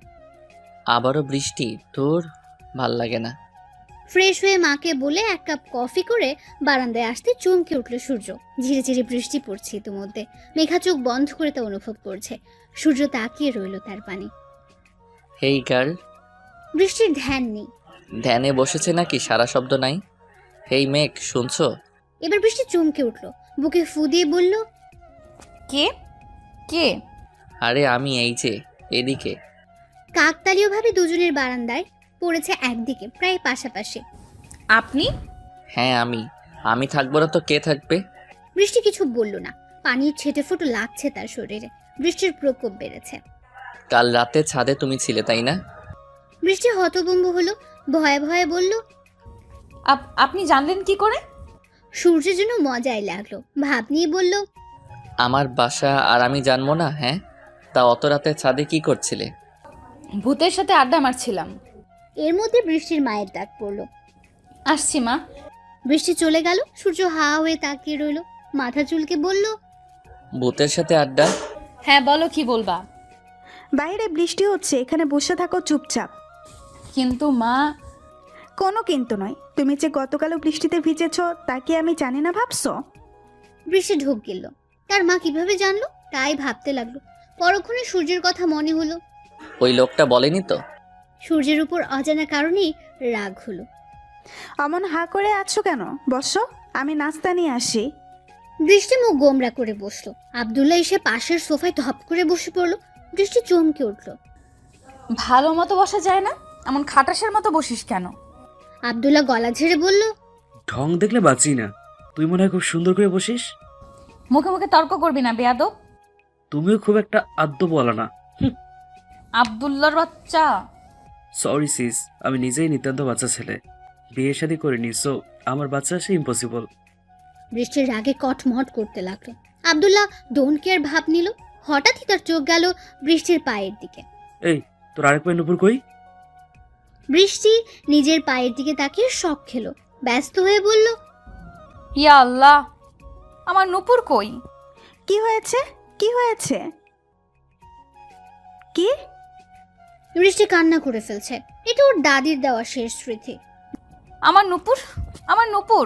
আবারও বৃষ্টি, তোর ভাল লাগে না। ফ্রেশ হয়ে মাকে বলে এক কাপ কফি করে বারান্দায় আসতে চমকে উঠল সূর্য। ধীরে ধীরে বৃষ্টি পড়ছে ইতিমধ্যে। মেঘা চোখ বন্ধ করে তা অনুভব করছে। সূর্য তাকিয়ে রইল তার পানে। হেই গার্ল। বৃষ্টির ধ্যান নেই। ধ্যানে বসেছে নাকি, সারা শব্দ নাই। হেই মেঘ, শুনছো? এবার বৃষ্টি চমকে উঠল, বুকে ফু দিয়ে বলল, কে কে? আরে আমি, এই যে এদিকে। কাকতালীয় ভাবে দুজনের বারান্দায় পড়েছে একদিকে, প্রায় পাশাপাশি। আপনি? হ্যাঁ আমি থাকবো না তো কে থাকবে? বৃষ্টি কিছু বলল না। পানির ছেটে ফুটো লাগছে তার শরীরে। বৃষ্টির প্রকোপ বেড়েছে। কাল রাতে ছাদে তুমি ছিলে তাই না? বৃষ্টি হতভম্ব হলো, ভয়ে ভয়ে বলল, আপনি জানলেন কি করে? সূর্যের জন্য মজাই লাগলো, ভাব নিয়ে বলল, আমার বাসা আর আমি জানবো না? হ্যাঁ, তা অত রাতে ছাদে কি করছিলে? ভূতের সাথে আড্ডা মারছিলাম। এর মধ্যে বৃষ্টির মায়ের ডাক পড়ল। আসছি মা। বৃষ্টি চলে গেল। সূর্য হা হয়ে তাকিয়ে রইল, মাথা চুলকে বলল, ভূতের সাথে আড্ডা? হ্যাঁ বলো, কি বলবা? বাইরে বৃষ্টি হচ্ছে, এখানে বসে থাকো চুপচাপ। কিন্তু মা। কোনো কিন্তু নয়। তুমি যে গতকালও বৃষ্টিতে ভিজেছ তা কি আমি জানি না ভাবছো? বৃষ্টি ঢোক গেল। তার মা কিভাবে জানলো তাই ভাবতে লাগলো। পরক্ষণে সূর্যের কথা মনে হলো। ওই লোকটা বলেনি তো? সূর্যের উপর অজানা কারণেই রাগ হলো। অমন হা করে আছো কেন? বসো, আমি নাস্তা নিয়ে আসি। বৃষ্টি মুখ গোমরা করে বসলো। আব্দুল্লাহ এসে পাশের সোফায় ধপ করে বসে পড়লো। বৃষ্টি চমকে উঠল। ভালো মতো বসা যায় না? এমন খাটাসের মতো বসিস কেন? আব্দুল্লাহ গলা ঝেড়ে বলল, ঢং দেখলে বাঁচি না। তুই মনে হয় খুব সুন্দর করে বসিস। মুখে মুখে তর্ক করবি না বেয়াদব। তুমিও খুব একটা আদ্য বলা না। আব্দুল্লাহর বাচ্চা। সরি সিস, আমি নিজেই নিতান্ত বাচ্চা ছেলে, বিয়ে শাদী করিনি, সো আমার বাচ্চা আসা ইম্পসিবল। বৃষ্টির রাগে কটমট করতে লাগলো। আব্দুল্লাহ ডোন্ট কেয়ার ভাব নিল। হঠাৎই তার চোখ গেল বৃষ্টির পায়ের দিকে। এই, তোর আরেক পায়ের নুপুর কই? বৃষ্টি নিজের পায়ের দিকে তাকিয়ে শক খেলো, ব্যস্ত হয়ে বলল, ইয়া আল্লাহ, আমার নুপুর কই? কি হয়েছে? কি হয়েছে? কি? বৃষ্টি কান্না করে ফেলছে। এটা ওর দাদির দেওয়া শেষ স্মৃতি। আমার নুপুর, আমার নুপুর।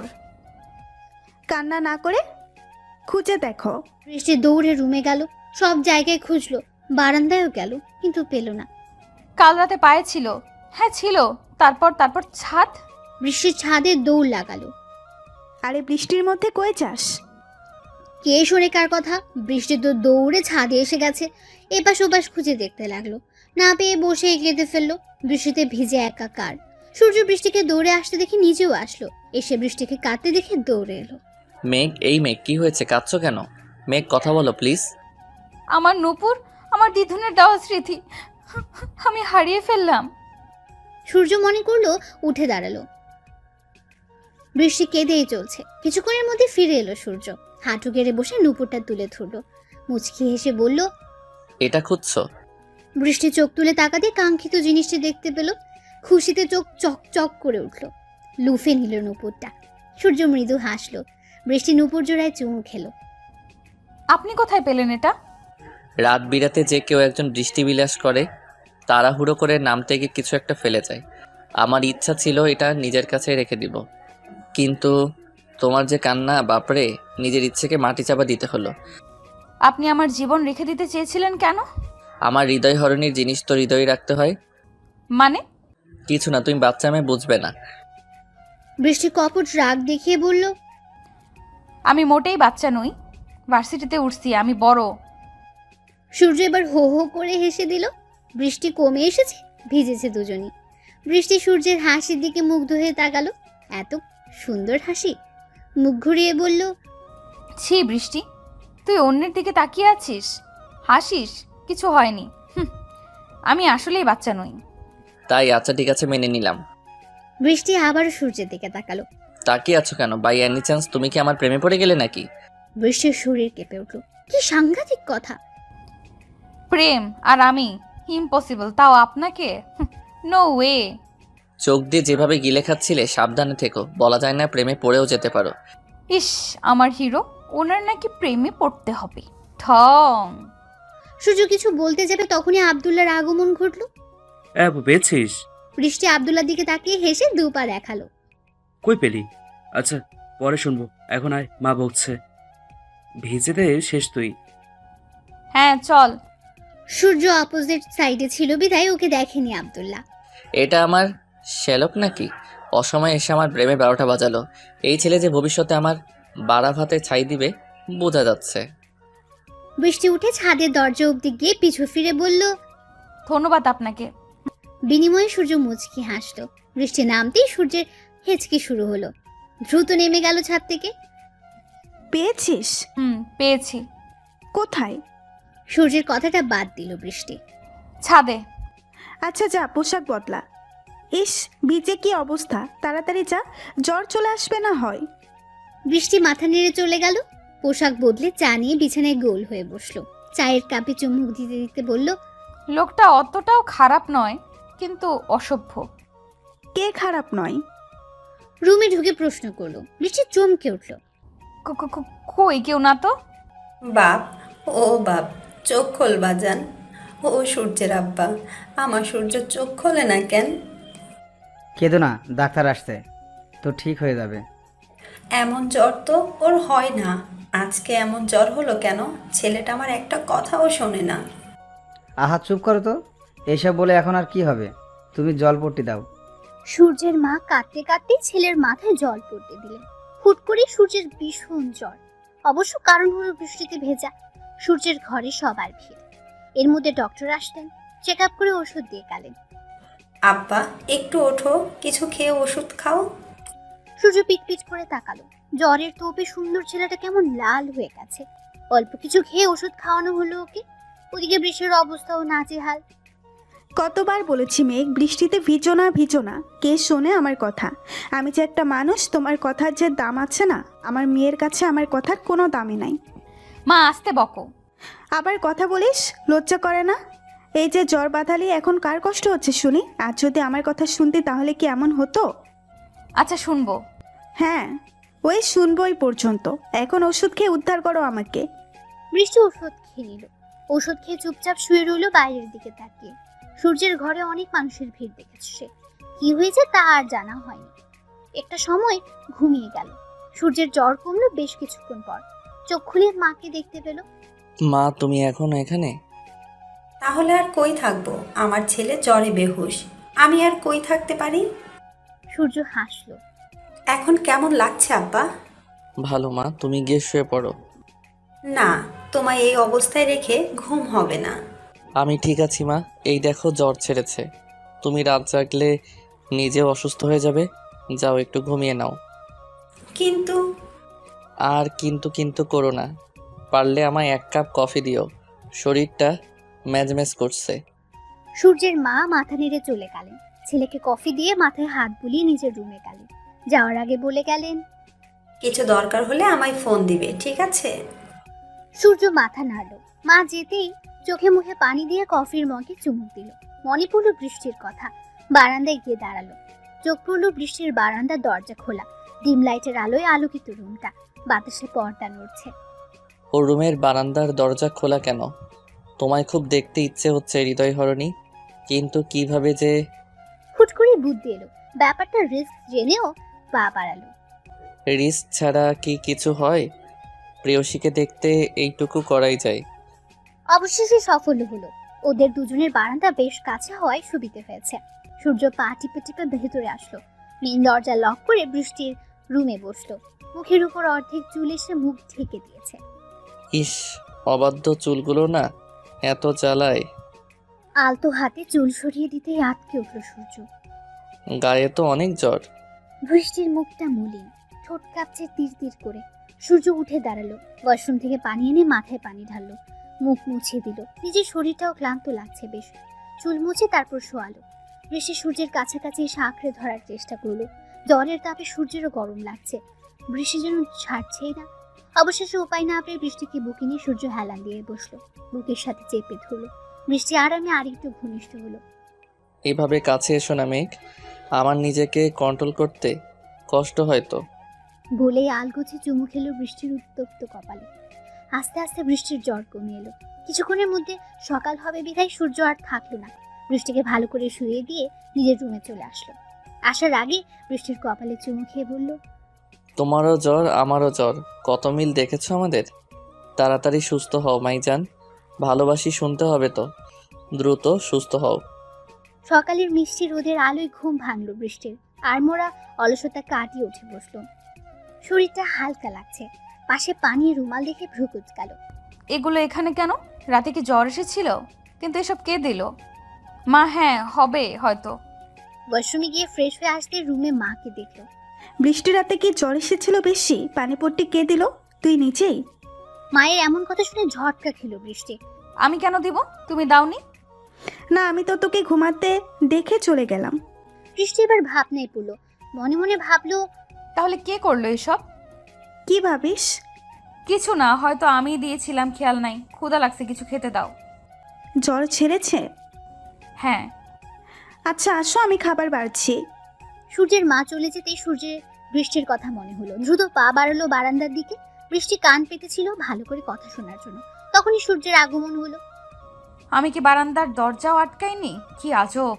কান্না না করে খুঁজে দেখো। বৃষ্টি দৌড়ে রুমে গেল, সব জায়গায় খুঁজলো, বারান্দায়ও গেল, কিন্তু পেল না। কাল রাতে পায়ে ছিল। হ্যাঁ ছিল। তারপর তারপর ছাদ। বৃষ্টির ছাদে দৌড় লাগালো। আরে বৃষ্টির মধ্যে কই যাস? কে শোনে কার কথা? বৃষ্টি তো দৌড়ে ছাদে এসে গেছে। এপাশ ওপাশ খুঁজে দেখতে লাগলো, না পেয়ে বসে কেঁদে ফেললো। বৃষ্টিতে ভিজে একাকার। সূর্য বৃষ্টিকে দৌড়ে আসতে দেখে নিজেও আসলো, এসে বৃষ্টিকে কাঁদতে দেখে দৌড়ে এলো। মেঘ, এই মেঘ, কি হয়েছে? কাঁদছো কেন? মেঘ, কথা বলো প্লিজ। আমার নুপুর, আমার দিধুনের দেওয়া স্মৃতি আমি হারিয়ে ফেললাম। সূর্য মনে করলো, উঠে দাঁড়ালো। বৃষ্টি কেঁদেই চলছে। কিছুক্ষণের মধ্যে ফিরে এলো সূর্য। হাঁটু গেড়ে বসে নুপুরটা তুলে ধরলো, মুচকি হেসে বলল, এটা খুঁজছো? বৃষ্টি চোখ তুলে তাকাতে কাঙ্ক্ষিত জিনিসটি দেখতে পেল। খুশিতে চোখ চক চক করে উঠল, লুফে নিল নুপুরটা। সূর্য মৃদু হাসলো। বৃষ্টি নুপুর জোড়ায় চুমু খেলো। আপনি কোথায় পেলেন এটা? রাত বিরাতে যে কেউ একজন দৃষ্টি বিলাস করে, তাড়াহুড়ো করে নামতে গিয়ে কিছু একটা ফেলে যায়। আমার ইচ্ছা ছিল এটা নিজের কাছে রেখে দিব, কিন্তু তোমার যে কান্না, বাপরে, নিজের ইচ্ছেকে মাটি চাপা দিতে হলো। আপনি আমার জীবন রেখে দিতে চেয়েছিলেন কেন? আমার হৃদয় হরণের জিনিস তো হৃদয়ে রাখতে হয়। মানে? কিছু না, তুমি বাচ্চা মেয়ে, বুঝবে না। বৃষ্টি কপট রাগ দেখিয়ে বলল, আমি মোটেই বাচ্চা নই। ভার্সিটিতে উঠছি, আমি বড়। সূর্য এবার হো হো করে হেসে দিল। বৃষ্টি কমে এসেছে, ভিজেছে দুজনই। বৃষ্টি সূর্যের হাসির দিকে মুগ্ধ হয়ে তাকালো। এত সুন্দর হাসি। মুখ ঘুরিয়ে বলল, ছি বৃষ্টি, তুই অন্যের দিকে তাকিয়ে আছিস, হাসিস, কিছু হয়নি। আমি আসলেই বাচ্চা নই। তাই? আচ্ছা ঠিক আছে, মেনে নিলাম। বৃষ্টি আবারও সূর্যের দিকে তাকালো। তাকিয়ে আছো কেন? বাই এনি চান্স তুমি কি আমার প্রেমে পড়ে গেলে নাকি? বৃষ্টির শরীর কেঁপে উঠল। কি সাংঘাতিক কথা! প্রেম আর আমি ইম্পসিবল, তাও আপনাকে? No way. চোখ দিয়ে যেভাবে গিলে খাচ্ছিলে, সাবধানে থেকো, বলা যায় না, প্রেমে পড়েও যেতে পারো। ইস, আমার হিরো, ওনার নাকি প্রেমে পড়তে হবে। ঠং। সূর্য কিছু বলতে যাবে, তখনই আব্দুল্লাহর আগমন ঘটল। পেয়েছিস? বৃষ্টি আব্দুল্লাহর দিকে তাকিয়ে হেসে দুপা দেখালো। কই পেলি? আচ্ছা পরে শুনবো, এখন আয়, মা বকছে। ভিজেতে শেষ তুই। হ্যাঁ চল। সূর্য অপোজিট সাইডে ছিল বিধায় ওকে দেখেনি আব্দুল্লাহ। এটা আমার শ্যালক নাকি? অসময়ে এসে আমার প্রেমে 12টা বাজালো। এই ছেলে যে ভবিষ্যতে আমার বাড়া ভাতে ছাই দিবে, বোঝা যাচ্ছে। বৃষ্টি উঠে ছাদের দরজা অব্দি গিয়ে পিছু ফিরে বলল, ধন্যবাদ আপনাকে। বিনিময়ে সূর্য মুচকি হাসলো। বৃষ্টি নামতেই সূর্যের হেঁচকি শুরু হলো। দ্রুত নেমে গেল ছাদ থেকে। পেয়েছিস? পেয়েছি। কোথায়? সূর্যের কথাটা বাদ দিল বৃষ্টি। ছাদে। আচ্ছা যা, পোশাক বদলা। ইস, ভিজে কি অবস্থা, তাড়াতাড়ি যা, জ্বর চলে আসবে না হয়। বৃষ্টি মাথা নেড়ে চলে গেল। পোশাক বদলে চা নিয়ে বিছানায় গোল হয়ে বসলো। চায়ের কাপে চুমুক দিতে দিতে বলল, লোকটা অতটাও খারাপ নয়, কিন্তু অসভ্য। কে খারাপ নয়? রুমে ঢুকে প্রশ্ন করলো। বৃষ্টি চমকে উঠল। কই, কেউ না তো। বাপ, ও বাপ, চোখ খোল বাজান। ও সূর্যের আব্বা, আমার সূর্য চোখ খোলে না কেন? কেঁদো না, ডাক্তার আসছে, তো ঠিক হয়ে যাবে। এমন জ্বর তো ওর হয় না, আজকে এমন জ্বর হলো কেন? ছেলেটা আমার একটা কথাও শোনে না। আহা চুপ করো তো, এইসব বলে এখন আর কি হবে, তুমি জলপট্টি দাও। সূর্যের মা কাঁদতে কাঁদতে ছেলের মাথায় জল পড়তে দিলেন। হুট করে সূর্যের ভীষণ জ্বর। অবশ্য কারণ হলো বৃষ্টিতে ভেজা। সূর্যের ঘরে সবার ভিড়। এর মধ্যে ডক্টর আসলেন, চেক আপ করে ওষুধ দিয়ে গেলেন। আব্বা একটু ওঠো, কিছু খেয়ে ওষুধ খাও। সূর্য পিটপিট করে তাকালো। জ্বরের তোপে সুন্দর ছেলেটা কেমন লাল হয়ে গেছে। অল্প কিছু খেয়ে ওষুধ খাওয়ানো হলো ওকে। ওদিকে বৃষ্টির অবস্থাও নাজেহাল। কতবার বলেছি মেঘ, বৃষ্টিতে ভিজো না ভিজো না, কে শোনে আমার কথা? আমি যে একটা মানুষ, তোমার কথার যে দাম আছে না, আমার মেয়ের কাছে আমার কথার কোনো দামই নাই। মা আসতে বকো। আবার কথা বলিস, লজ্জা করে না? এই যে জ্বর বাঁধালি এখন কার কষ্ট হচ্ছে শুনি? আর যদি আমার কথা শুনতে তাহলে কি এমন হতো? আচ্ছা শুনবো। হ্যাঁ, ওই শুনবই পর্যন্ত। এখন ওষুধ খেয়ে উদ্ধার করো আমাকে। বৃষ্টি ওষুধ খেয়ে নিল। ওষুধ খেয়ে চুপচাপ শুয়ে রইল বাইরের দিকে তাকিয়ে। সূর্যের ঘরে অনেক মানুষের ভিড় দেখেছে সে। কি হয়েছে তা আর জানা হয়নি। একটা সময় ঘুমিয়ে গেল। সূর্যের জ্বর কমলো বেশ কিছুক্ষণ পর। চোখ খুলে মাকে দেখতে পেল। মা, তুমি এখন এখানে? তাহলে আর কই থাকবো? আমার ছেলে জ্বরে বেহুশ, আমি আর কই থাকতে পারি? সূর্য হাসলো। এখন কেমন লাগছে আব্বা? ভালো মা, তুমি গিয়ে শুয়ে পড়ো। না, তোমায় এই অবস্থায় রেখে ঘুম হবে না। আমি ঠিক আছি মা, এই দেখো জ্বর ছেড়েছে। তুমি রাত জাগলে নিজেও অসুস্থ হয়ে যাবে। যাও একটু ঘুমিয়ে নাও। কিন্তু আর কিন্তু কিন্তু করো না। পারলে আমায় 1 কাপ কফি দিও, শরীরটা ম্যাজম্যাজ করছে। সূর্যের মা মাথা নেড়ে চলে গেলেন। ছেলেকে কফি দিয়ে মাথায় হাত বুলিয়ে নিজের রুমে গেলেন। যাওয়ার আগে বলে গেলেন, কিছু দরকার হলে আমায় ফোন দিবে, ঠিক আছে? সূর্য মাথা নাড়ল। মা যেতেই চোখে মুখে পানি দিয়ে কফির মগে চুমুক দিল। মনে পড়ল বৃষ্টির কথা। বারান্দায় গিয়ে দাঁড়ালো। চোখ পড়ল বৃষ্টির বারান্দার দরজা খোলা। ডিম লাইটের আলোয় আলোকিত রুমটা। বাতাসে পর্দা নড়ছে। ও রুমের বারান্দার দরজা খোলা কেন? তোমায় খুব দেখতে ইচ্ছে হচ্ছে হৃদয় হরণী, কিন্তু কিভাবে যে? হুট করে বুদ্ধি এলো। ব্যাপারটা রিস্ক জেনেও পা বাড়ালো। রিস্ক ছাড়া কি কিছু হয়? প্রেয়সীকে দেখতে এইটুকু করাই যায়। অবশেষে সফল হলো। ওদের দুজনের বারান্দা বেশ কাছে হওয়ায় সুবিধে হয়েছে। সূর্য পা টিপে টিপে ভেতরে আসলো। মেন দরজা লক করে বৃষ্টির রুমে বসলো। মুখের উপর অর্ধেক চুল এসে মুখ ঢেকে দিয়েছে। ইস, অবাধ্য চুলগুলো না এত জ্বালায়। আলতো হাতে চুল সরিয়ে দিতেই আটকে উঠল সূর্য। গায়ে তো অনেক জ্বর। বৃষ্টির মুখটা মলিন, ঠোঁট কাঁপছে তীর তীর করে। সূর্য উঠে দাঁড়ালো। ওয়াশরুম থেকে পানি এনে মাথায় পানি ঢাললো। মুখ মুছে দিল। নিজের শরীরটাও ক্লান্ত লাগছে বেশ। চুল মুছে তারপর শোয়ালো। বৃষ্টি সূর্যের কাছাকাছি এসে আঁকড়ে ধরার চেষ্টা করলো। জ্বরের তাপে সূর্যেরও গরম লাগছে। বৃষ্টি যেন ছাড়ছেই না। অবশেষে উপায় না পেয়ে বৃষ্টিকে বুকে নিয়ে সূর্য হেলান দিয়ে বসলো। বুকের সাথে চেপে ধরলো। বৃষ্টি আরামে আরেকটু ঘনিষ্ঠ হলো। এভাবে কাছে এসো না মেঘ, আমার নিজেকে কন্ট্রোল করতে কষ্ট হয় তো। বলেই আলগোছে চুমু খেলো বৃষ্টির উত্তপ্ত কপালে। আস্তে আস্তে বৃষ্টির জ্বর কমে এলো। কিছুক্ষণের মধ্যে সকাল হবে বিধায় সূর্য আর থাকলো না। বৃষ্টিকে ভালো করে শুয়ে দিয়ে নিজের রুমে চলে আসলো। আসার আগে বৃষ্টির কপালে চুমু খেয়ে বলল, তোমারও জ্বর আমারও জ্বর, কত মিল দেখেছো আমাদের। তাড়াতাড়ি সুস্থ হও মাইজান, ভালোবাসি শুনতে হবে তো। দ্রুত সুস্থ হও। সকালের মিষ্টি রোদের আলোয় ঘুম ভাঙলো বৃষ্টির। আর মোরা অলসতা কাটিয়ে উঠে বসলো। শরীরটা হালকা লাগছে। পাশে পানির রুমাল দেখে ভ্রু কুচকালো। এগুলো এখানে কেন? রাতে কি জ্বর এসেছিল? কিন্তু এসব কে দিল? মা, হ্যাঁ হবে হয়তো। ওয়াশরুমে গিয়ে ফ্রেশ হয়ে আসতে রুমে মাকে দেখলো। বৃষ্টি রাতে কি জ্বর এসেছিল বেশি? পানিপট্টি কে দিল? তুই নিজেই? মায়ের এমন কথা শুনে ঝটকা খেলো বৃষ্টি। আমি কেন দিব? তুমি দাওনি? না, আমি তো তোকে ঘুমাতে দেখে চলে গেলাম। বৃষ্টি এবার ভাবনায় পড়লো। মনে মনে ভাবলো, তাহলে কে করলো এসব? কি ভাবিস? কিছু না, হয়তো আমি দিয়েছিলাম, খেয়াল নাই। ক্ষুধা লাগছে, কিছু খেতে দাও। জ্বর ছেড়েছে? হ্যাঁ। আচ্ছা আসো, আমি খাবার বাড়ছি। সূর্যের মা চলে যেতেই সূর্যের বৃষ্টির কথা মনে হলো। দ্রুত পা বাড়ালো বারান্দার দিকে। বৃষ্টি কান পেতেছিল ভালো করে কথা শোনার জন্য। তখনই সূর্যের আগমন হলো। আমি কি বারান্দার দরজাও আটকাইনি? কি আজব।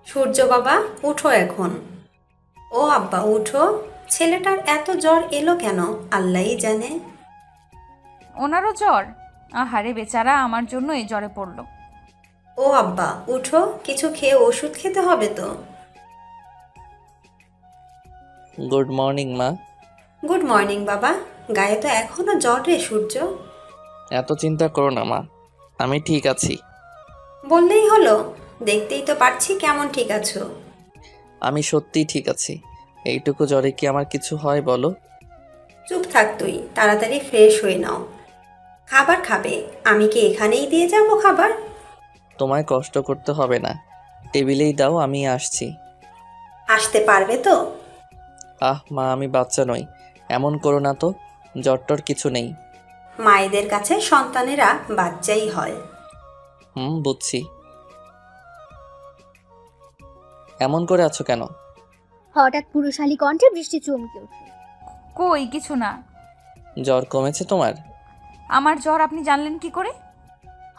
সূর্য বাবা, উঠো এখন। ও আব্বা উঠো। ছেলেটার এত জ্বর এলো কেন আল্লাহই জানে। ওনারও জ্বর? আহারে বেচারা, আমার জন্য এই জ্বরে পড়লো। ও আব্বা উঠো, কিছু খেয়ে ওষুধ খেতে হবে তো। গুড মর্নিং মা। গুড মর্নিং বাবা। গায়ে তো এখনো জ্বর রে সূর্য। এত চিন্তা করো না মা, আমি ঠিক আছি। বললেই হলো, দেখতেই তো পারছি কেমন ঠিক আছো। আমি সত্যিই ঠিক আছি। এইটুকু জ্বরে কি আমার কিছু হয় বলো? চুপ থাক তুই, তাড়াতাড়ি ফ্রেশ হয়ে নাও। খাবার খাবে? আমি কি এখানেই দিয়ে যাব খাবার? তোমায় কষ্ট করতে হবে না, টেবিলেই দাও, আমি আসছি। আসতে পারবে তো? মা, আমি বাচ্চা নই, এমন করো না তো। জ্বরটর কিছু নেই। মায়েদের কাছে সন্তানেরা বাচ্চাই হয়। বুঝছি। এমন করে আছো কেন? হঠাৎ পুরুষালী কণ্ঠে বৃষ্টি চমকে উঠল। কই কিছু না। জ্বর কমেছে তোমার? আমার জ্বর আপনি জানলেন কি করে?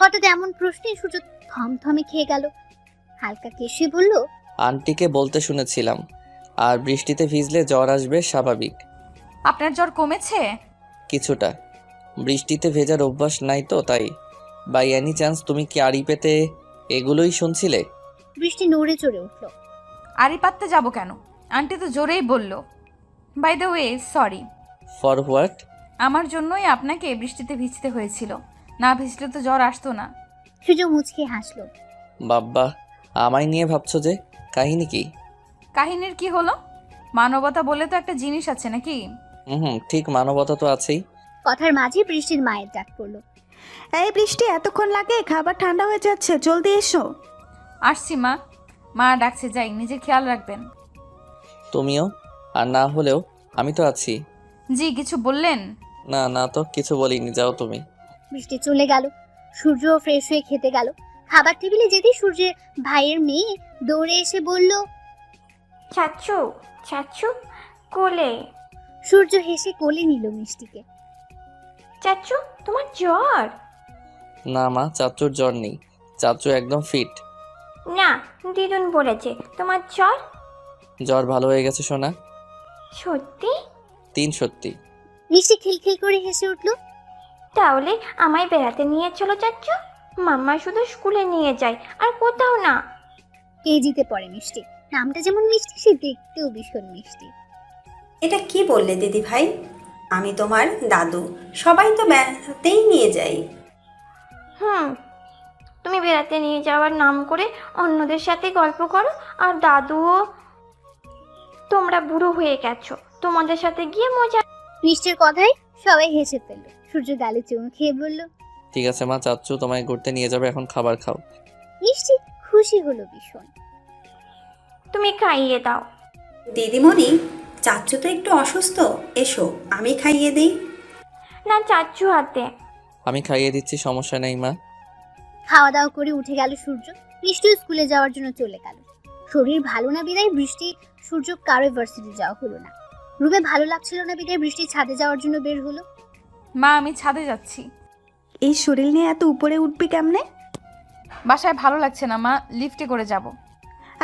হঠাৎ এমন প্রশ্নে সূর্য থমথমে খেয়ে গেল। হালকা কেশে বলল, আন্টিকে বলতে শুনেছিলাম, আর বৃষ্টিতে ভিজলে জ্বর আসবে, স্বাভাবিক। আপনার জ্বর কমেছে? কিছুটা। বৃষ্টিতে ভেজার অভ্যাস নাই তো তাই। বাই এনি চান্স তুমি কি আড়ি পেতে এগুলোই শুনছিলে? বৃষ্টি নড়ে চড়ে উঠল। আড়ি পাততে যাব কেন? আন্টি তো জোরেই বলল। By the way, sorry. For what? আমার জন্যই আপনাকে বৃষ্টিতে ভিজতে হয়েছিল, না ভিজলে তো জ্বর আসতো না। সূর্য মুচকে হাসলো। বাব্বা, আমায় নিয়ে ভাবছো যে? কাহিনী কি? কাহিনীর কি হলো? মানবতা বলে তো একটা জিনিস আছে নাকি? ঠিক, মানবতা তো আছেই। কথার মাঝে বৃষ্টির মায়ের ডাক পড়লো। এই বৃষ্টি, এতক্ষণ লাগে? খাবার ঠান্ডা হয়ে যাচ্ছে, জলদি এসো। আসছি মা। মা ডাকছে, যাই, নিজের খেয়াল রাখবেন। তুমিও। আর না হলেও আমি তো আছি। জি, কিছু বললেন? না না তো কিছু বলিনি, যাও তুমি। বৃষ্টি চলে গেল। সূর্য ফ্রেশ হয়ে খেতে গেল। খাবার টেবিলে যেতেই সূর্যের ভাইয়ের মেয়ে দৌড়ে এসে বলল, চাচ্চু, চাচ্চু কোলে। সূর্য হেসে কোলে নিল মিষ্টিকে। চাচ্চু, তোমার জ্বর? না মা, চাচুর জ্বর নেই, চাচু একদম ফিট। না, দিদুন বলেছে তোমার জ্বর। জ্বর ভালো হয়ে গেছে সোনা। সত্যি? 3 সত্যি। মিষ্টি খিলখিল করে হেসে উঠল। তাহলে আমায় বেড়াতে নিয়ে চলো চাচ্চু। মাম্মা শুধু স্কুলে নিয়ে যায়, আর কোথাও না। কেজিতে পড়ে মিষ্টি। নামটা যেমন মিষ্টি, সে দেখতেও ভীষণ মিষ্টি। এটা কি বললে দিদি ভাই? আমি তোমার দাদু, সবাই তো বেড়াতেই নিয়ে যাই। তুমি বেড়াতে নিয়ে যাওয়ার নাম করে অন্যদের সাথে গল্প করো, আর দাদুও। তোমরা বুড়ো হয়ে গেছো, তোমাদের সাথে গিয়ে মজা। মিষ্টির কথায় সবাই হেসে ফেলল। সূর্য গালে চুমু খেয়ে বলল, ঠিক আছে মা, চাচু তোমায় ঘুরতে নিয়ে যাবে, এখন খাবার খাও। মিষ্টি খুশি হলো ভীষণ। তুমি খাইয়ে দাও। দিদিমণি, চাচ্চু তো একটু অসুস্থ, এসো আমি খাইয়ে দিই। না, চাচ্চু হাতে। আমি খাইয়ে দিচ্ছি, সমস্যা নেই মা। খাওয়া দাওয়া করে উঠে গেল সূর্য। মিষ্টিও স্কুলে যাওয়ার জন্য চলে গেল। শরীর ভালো না বিদায় বৃষ্টি সূর্য কারো ভার্সিটি যাওয়া হলো না। রুমে ভালো লাগছিল না বিদায় বৃষ্টি ছাদে যাওয়ার জন্য বের হলো। মা, আমি ছাদে যাচ্ছি। এই শরীর নিয়ে এত উপরে উঠবি কেমনে? বাসায় ভালো লাগছে না মা, লিফটে করে যাব।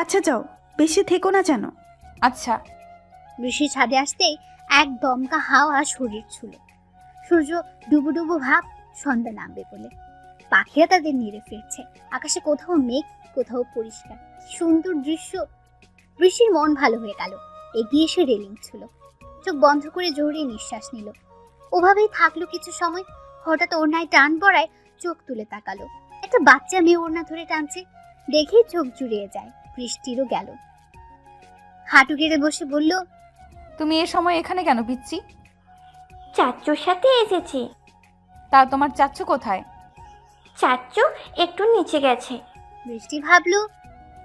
আচ্ছা যাও, বেশি থেকো না যেন। আচ্ছা। বৃষ্টি ছাদে আসতেই এক দমকা হাওয়া শরীর ছুঁল। সূর্য ডুবো ডুবো ভাব, সন্ধ্যা নামবে বলে। পাখিরা তাদের নিড়ে ফিরছে। আকাশে কোথাও মেঘ, কোথাও পরিষ্কার। কি সুন্দর দৃশ্য। বৃষ্টির মন ভালো হয়ে গেল। এগিয়ে এসে রেলিং ছিল। চোখ বন্ধ করে জোরে নিঃশ্বাস নিল। ওভাবেই থাকলো কিছু সময়। হঠাৎ ওড়নায় টান পড়ায় চোখ তুলে তাকালো। একটা বাচ্চা মেয়ে ওড়না ধরে টানছে। দেখেই চোখ জুড়িয়ে যায়। বৃষ্টিরও গেল। হাঁটু গেড়ে বসে বলল, তুমি এ সময় এখানে কেন পিচ্ছি? চাচ্চুর সাথে এসেছি। তা তোমার চাচ্চু কোথায়? চাচ্চু একটু নিচে গেছে। বৃষ্টি ভাবলো,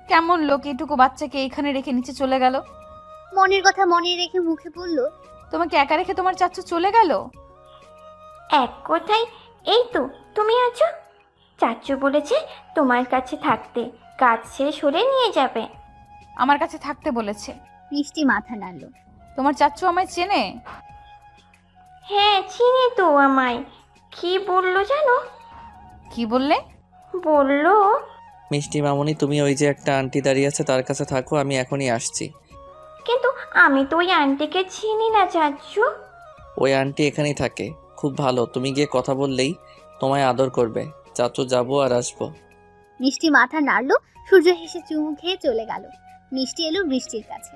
কেমন লোক এটুকু বাচ্চাকে এখানে রেখে নিচে চলে গেল। মনের কথা মনে রেখে মুখে বলল, তোমাকে একা রেখে তোমার চাচ্চু চলে গেল? এক কথায় এই তো তুমি আছো। চাচ্চু বলেছে তোমার কাছে থাকতে, কাজ শেষ হলে নিয়ে যাবে। আমার কাছে থাকতে বলেছে? বৃষ্টি মাথা নাড়ল। তোমার চাচ্চু আমায় চেনে? হ্যাঁ, চিনি তো আমায়। কি বললো জানো? কি বললে? বললো, মিষ্টি মামুনি, তুমি ওই যে একটা আন্টি দাঁড়িয়ে আছে তার কাছে থাকো, আমি এখনই আসছি। কিন্তু আমি তো ওই আন্টিকে চিনি না চাচ্চু। ওই আন্টি এখানেই থাকে, খুব ভালো, তুমি গিয়ে কথা বললেই তোমায় আদর করবে। চাচু যাবো আর আসবো। মিষ্টি মাথা নাড়লো। সূর্য হেসে চুমু খেয়ে চলে গেল। মিষ্টি এলো বৃষ্টির কাছে।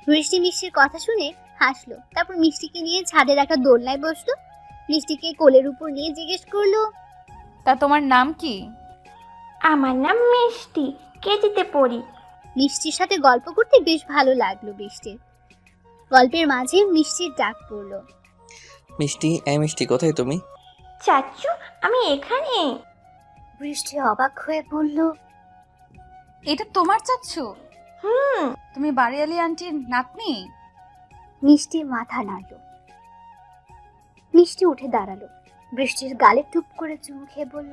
বৃষ্টি মিষ্টির কথা শুনে হাসলো। তারপর মিষ্টিকে নিয়ে ছাদে রাখা দোলনায় বসলো। মিষ্টিকে কোলের উপর নিয়ে জিজ্ঞেস করলো, তা তোমার নাম কি? আমার নাম মিষ্টি, কেজিতে পড়ি। মিষ্টির সাথে গল্প করতে বেশ ভালো লাগলো বৃষ্টির। গল্পের মাঝে মিষ্টির ডাক পড়লো, মিষ্টি, এই মিষ্টি, কোথায় তুমি? চাচ্চু, আমি এখানে। বৃষ্টি অবাক হয়ে বলল, এটা তোমার চাচ্ছু? হুম। তুমি বাড়িয়ালি আন্টির নাতনি? মিষ্টি মাথা নাড়ল। মিষ্টি উঠে দাঁড়ালো, বৃষ্টির গালে টুপ করে চুমু খেয়ে বলল,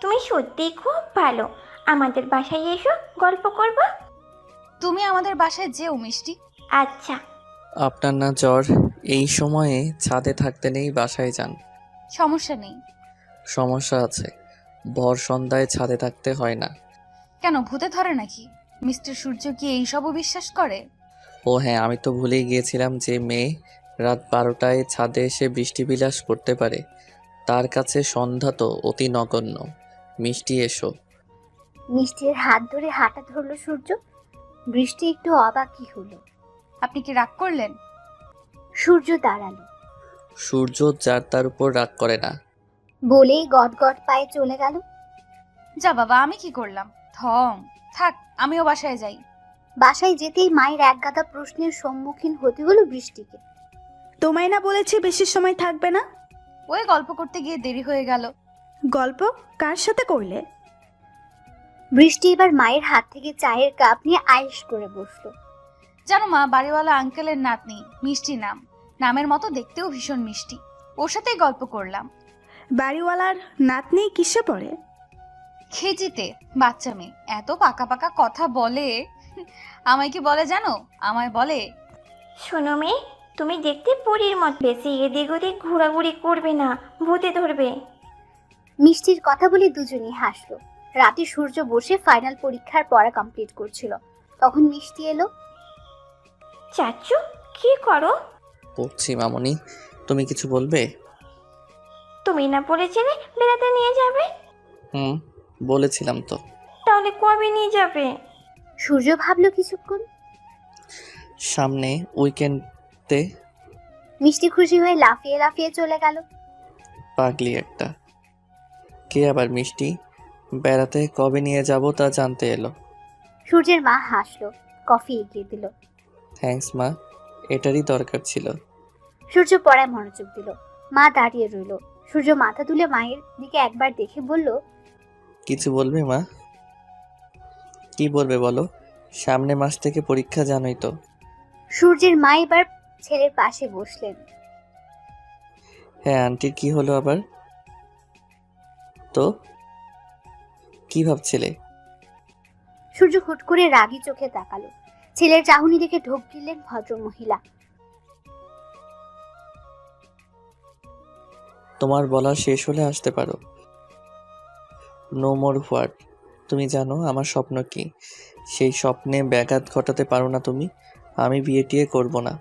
তুমি সত্যিই খুব ভালো। আমাদের বাসায় এসো, গল্প করবো। তুমি আমাদের বাসায় যেও মিষ্টি। আচ্ছা। আপনার না জ্বর? এই সময়ে ছাদে থাকতে নেই, বাসায় যান। সমস্যা নেই। সমস্যা আছে, ভর সন্ধ্যায় ছাদে থাকতে হয় না। কেন, ভূতে ধরে নাকি? মিস্টার সূর্য কি এইসবও বিশ্বাস করে? ও হ্যাঁ, আমি তো ভুলেই গিয়েছিলাম যে মেয়ে রাত 12টায় ছাদে এসে বৃষ্টি বিলাস করতে পারে, তার কাছে সন্ধ্যা তো অতি নগণ্য। মিষ্টি, এসো। মিষ্টির হাত ধরে হাঁটা ধরল সূর্য। বৃষ্টি একটু অবাকই হলো। আপনি কি রাগ করলেন? সূর্য দাঁড়ালো, সূর্য যার তার উপর রাগ করে না। বলেই গট গট পায়ে চলে গেল। যা বাবা, আমি কি করলাম? ঠং। থাক, আমিও বাসায় যাই। বাসায় যেতেই মায়ের একগাদা প্রশ্নের সম্মুখীন হতে হলো বৃষ্টিকে। তোমায় না বলেছি বেশি সময় থাকবে না? ওই গল্প করতে গিয়ে দেরি হয়ে গেল। গল্প কার সাথে করলে? বৃষ্টি এবার মায়ের হাত থেকে চায়ের কাপ নিয়ে আয়েশ করে বসলো। জানো মা, বাড়িওয়ালা আঙ্কেলের নাতনি, মিষ্টি নাম। নামের মতো দেখতেও ভীষণ মিষ্টি। ওর সাথেই গল্প করলাম। বাড়িওয়ালার নাতনি কিসে পড়ে? খেজিতে, বাচ্চা মেয়ে, এত পাকা পাকা কথা বলে। আমায় কি বলে জানো? আমায় বলে, শোনো মেয়ে, তুমি দেখতে পরীর মত, বেশি এদিক ওদিক ঘোরাঘুরি করবে না, ভূতে ধরবে। মিষ্টির কথা বলে দুজনেই হাসলো। রাতে সূর্য বসে ফাইনাল পরীক্ষার পড়া কমপ্লিট করছিল। তখন মিষ্টি এলো। চাচ্চু, কি করো? পড়ছি মামনি, তুমি কিছু বলবে? তুমি না বলেছিলে বেড়াতে নিয়ে যাবে? হুম, বলেছিলাম তো। তাহলে কবে নিয়ে যাবে? সূর্য ভাবলো কিছুক্ষণ। সামনে উইকেন্ডে। মিষ্টি খুশি হয়ে লাফিয়ে লাফিয়ে চলে গেল। পাগলি একটা। কে আবার মিষ্টি? বেড়াতে কবে নিয়ে যাব তা জানতে এলো। সূর্যের মা হাসলো, কফি এগিয়ে দিল। থ্যাঙ্কস মা, এটারই দরকার ছিল। সূর্য পড়ায় মনোযোগ দিল। মা দাঁড়িয়ে রইল। সূর্য মাথা তুলে মায়ের দিকে একবার দেখে বলল, কিছু বলবে মা? কি বলবে বলো, সামনে মাস থেকে পরীক্ষা, জানোই তো। সূর্যের মা এবার ছেলের পাশে বসলেন। হ্যাঁ, আন্টির কি হলো আবার? তো কি ভাবছিলে? সূর্য হুট করে রাগী চোখে তাকালো। ছেলের চাহনি দেখে ঢোক গিললেন ভদ্রমহিলা। তোমার বলা শেষ হলে আসতে পারো। No more what. তুমি জানো আমার স্বপ্ন কি? সেই স্বপ্নে ব্যাঘাত ঘটাতে পারো না তুমি। আমি বিয়ে টিয়ে করবো না।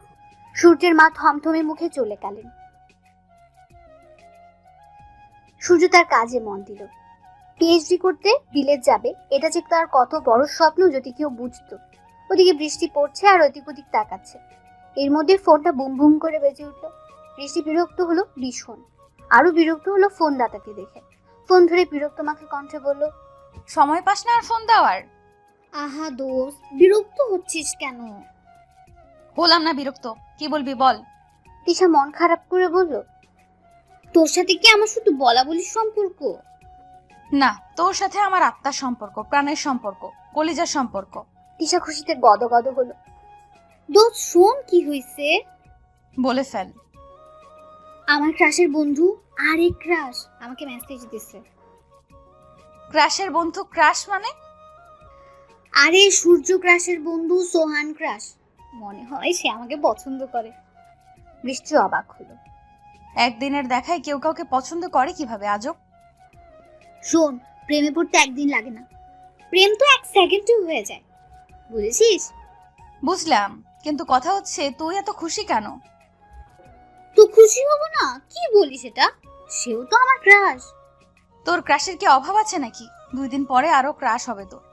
সূর্যের মা থমথমে মুখে চলে গেলেন। সূর্য তার কাজে মন দিল। পিএইচডি করতে বিলেত যাবে, এটা যে তার কত বড় স্বপ্ন যদি কেউ বুঝতো। ওদিকে বৃষ্টি পড়ছে আর ওদিক ওদিক তাকাচ্ছে। এর মধ্যে ফোনটা বুম বুম করে বেজে উঠল। বৃষ্টি বিরক্ত হলো ভীষণ। আরো বিরক্ত হলো ফোন দাতাকে দেখে। ফোন ধরে বিরক্ত মাখা কণ্ঠে বলল, সময় পাস না আর ফোন দেওয়ার? আহা দোস্ত, বিরক্ত হচ্ছিস কেন? হলাম না বিরক্ত, কি বলবি বল। তিশা মন খারাপ করে বলল, তোর সাথে কি আমার শুধু বলা বলির সম্পর্ক? না, তোর সাথে আমার আত্মার সম্পর্ক, প্রাণের সম্পর্ক, কলিজার সম্পর্ক। তিশা খুশিতে গদগদ হলো। দোস্ত শোন, কি হয়েছে? বলে ফেল। আমার ক্রাশের বন্ধু, আরেক ক্রাশ, আমাকে মেসেজ দিছে। ক্রাশের বন্ধু? ক্রাশ মানে? আরে সূর্য ক্রাশের বন্ধু সোহান ক্রাশ। মনে হয় সে আমাকে পছন্দ করে। বৃষ্টি অবাক হলো। একদিনের দেখায় কেউ কাউকে পছন্দ করে কিভাবে আজব? শোন, প্রেমে পড়তে একদিন লাগে না, প্রেম তো 1 সেকেন্ডে হয়ে যায়, বুঝেছিস? বুঝলাম, কিন্তু কথা হচ্ছে তুই এত খুশি কেন? তো খুশি হব না? কি বলিস এটা? সেও তো আমার ক্রাশ। তোর ক্রাশের কি অভাব আছে নাকি? 2 দিন পরে আরো ক্রাশ হবে তোর।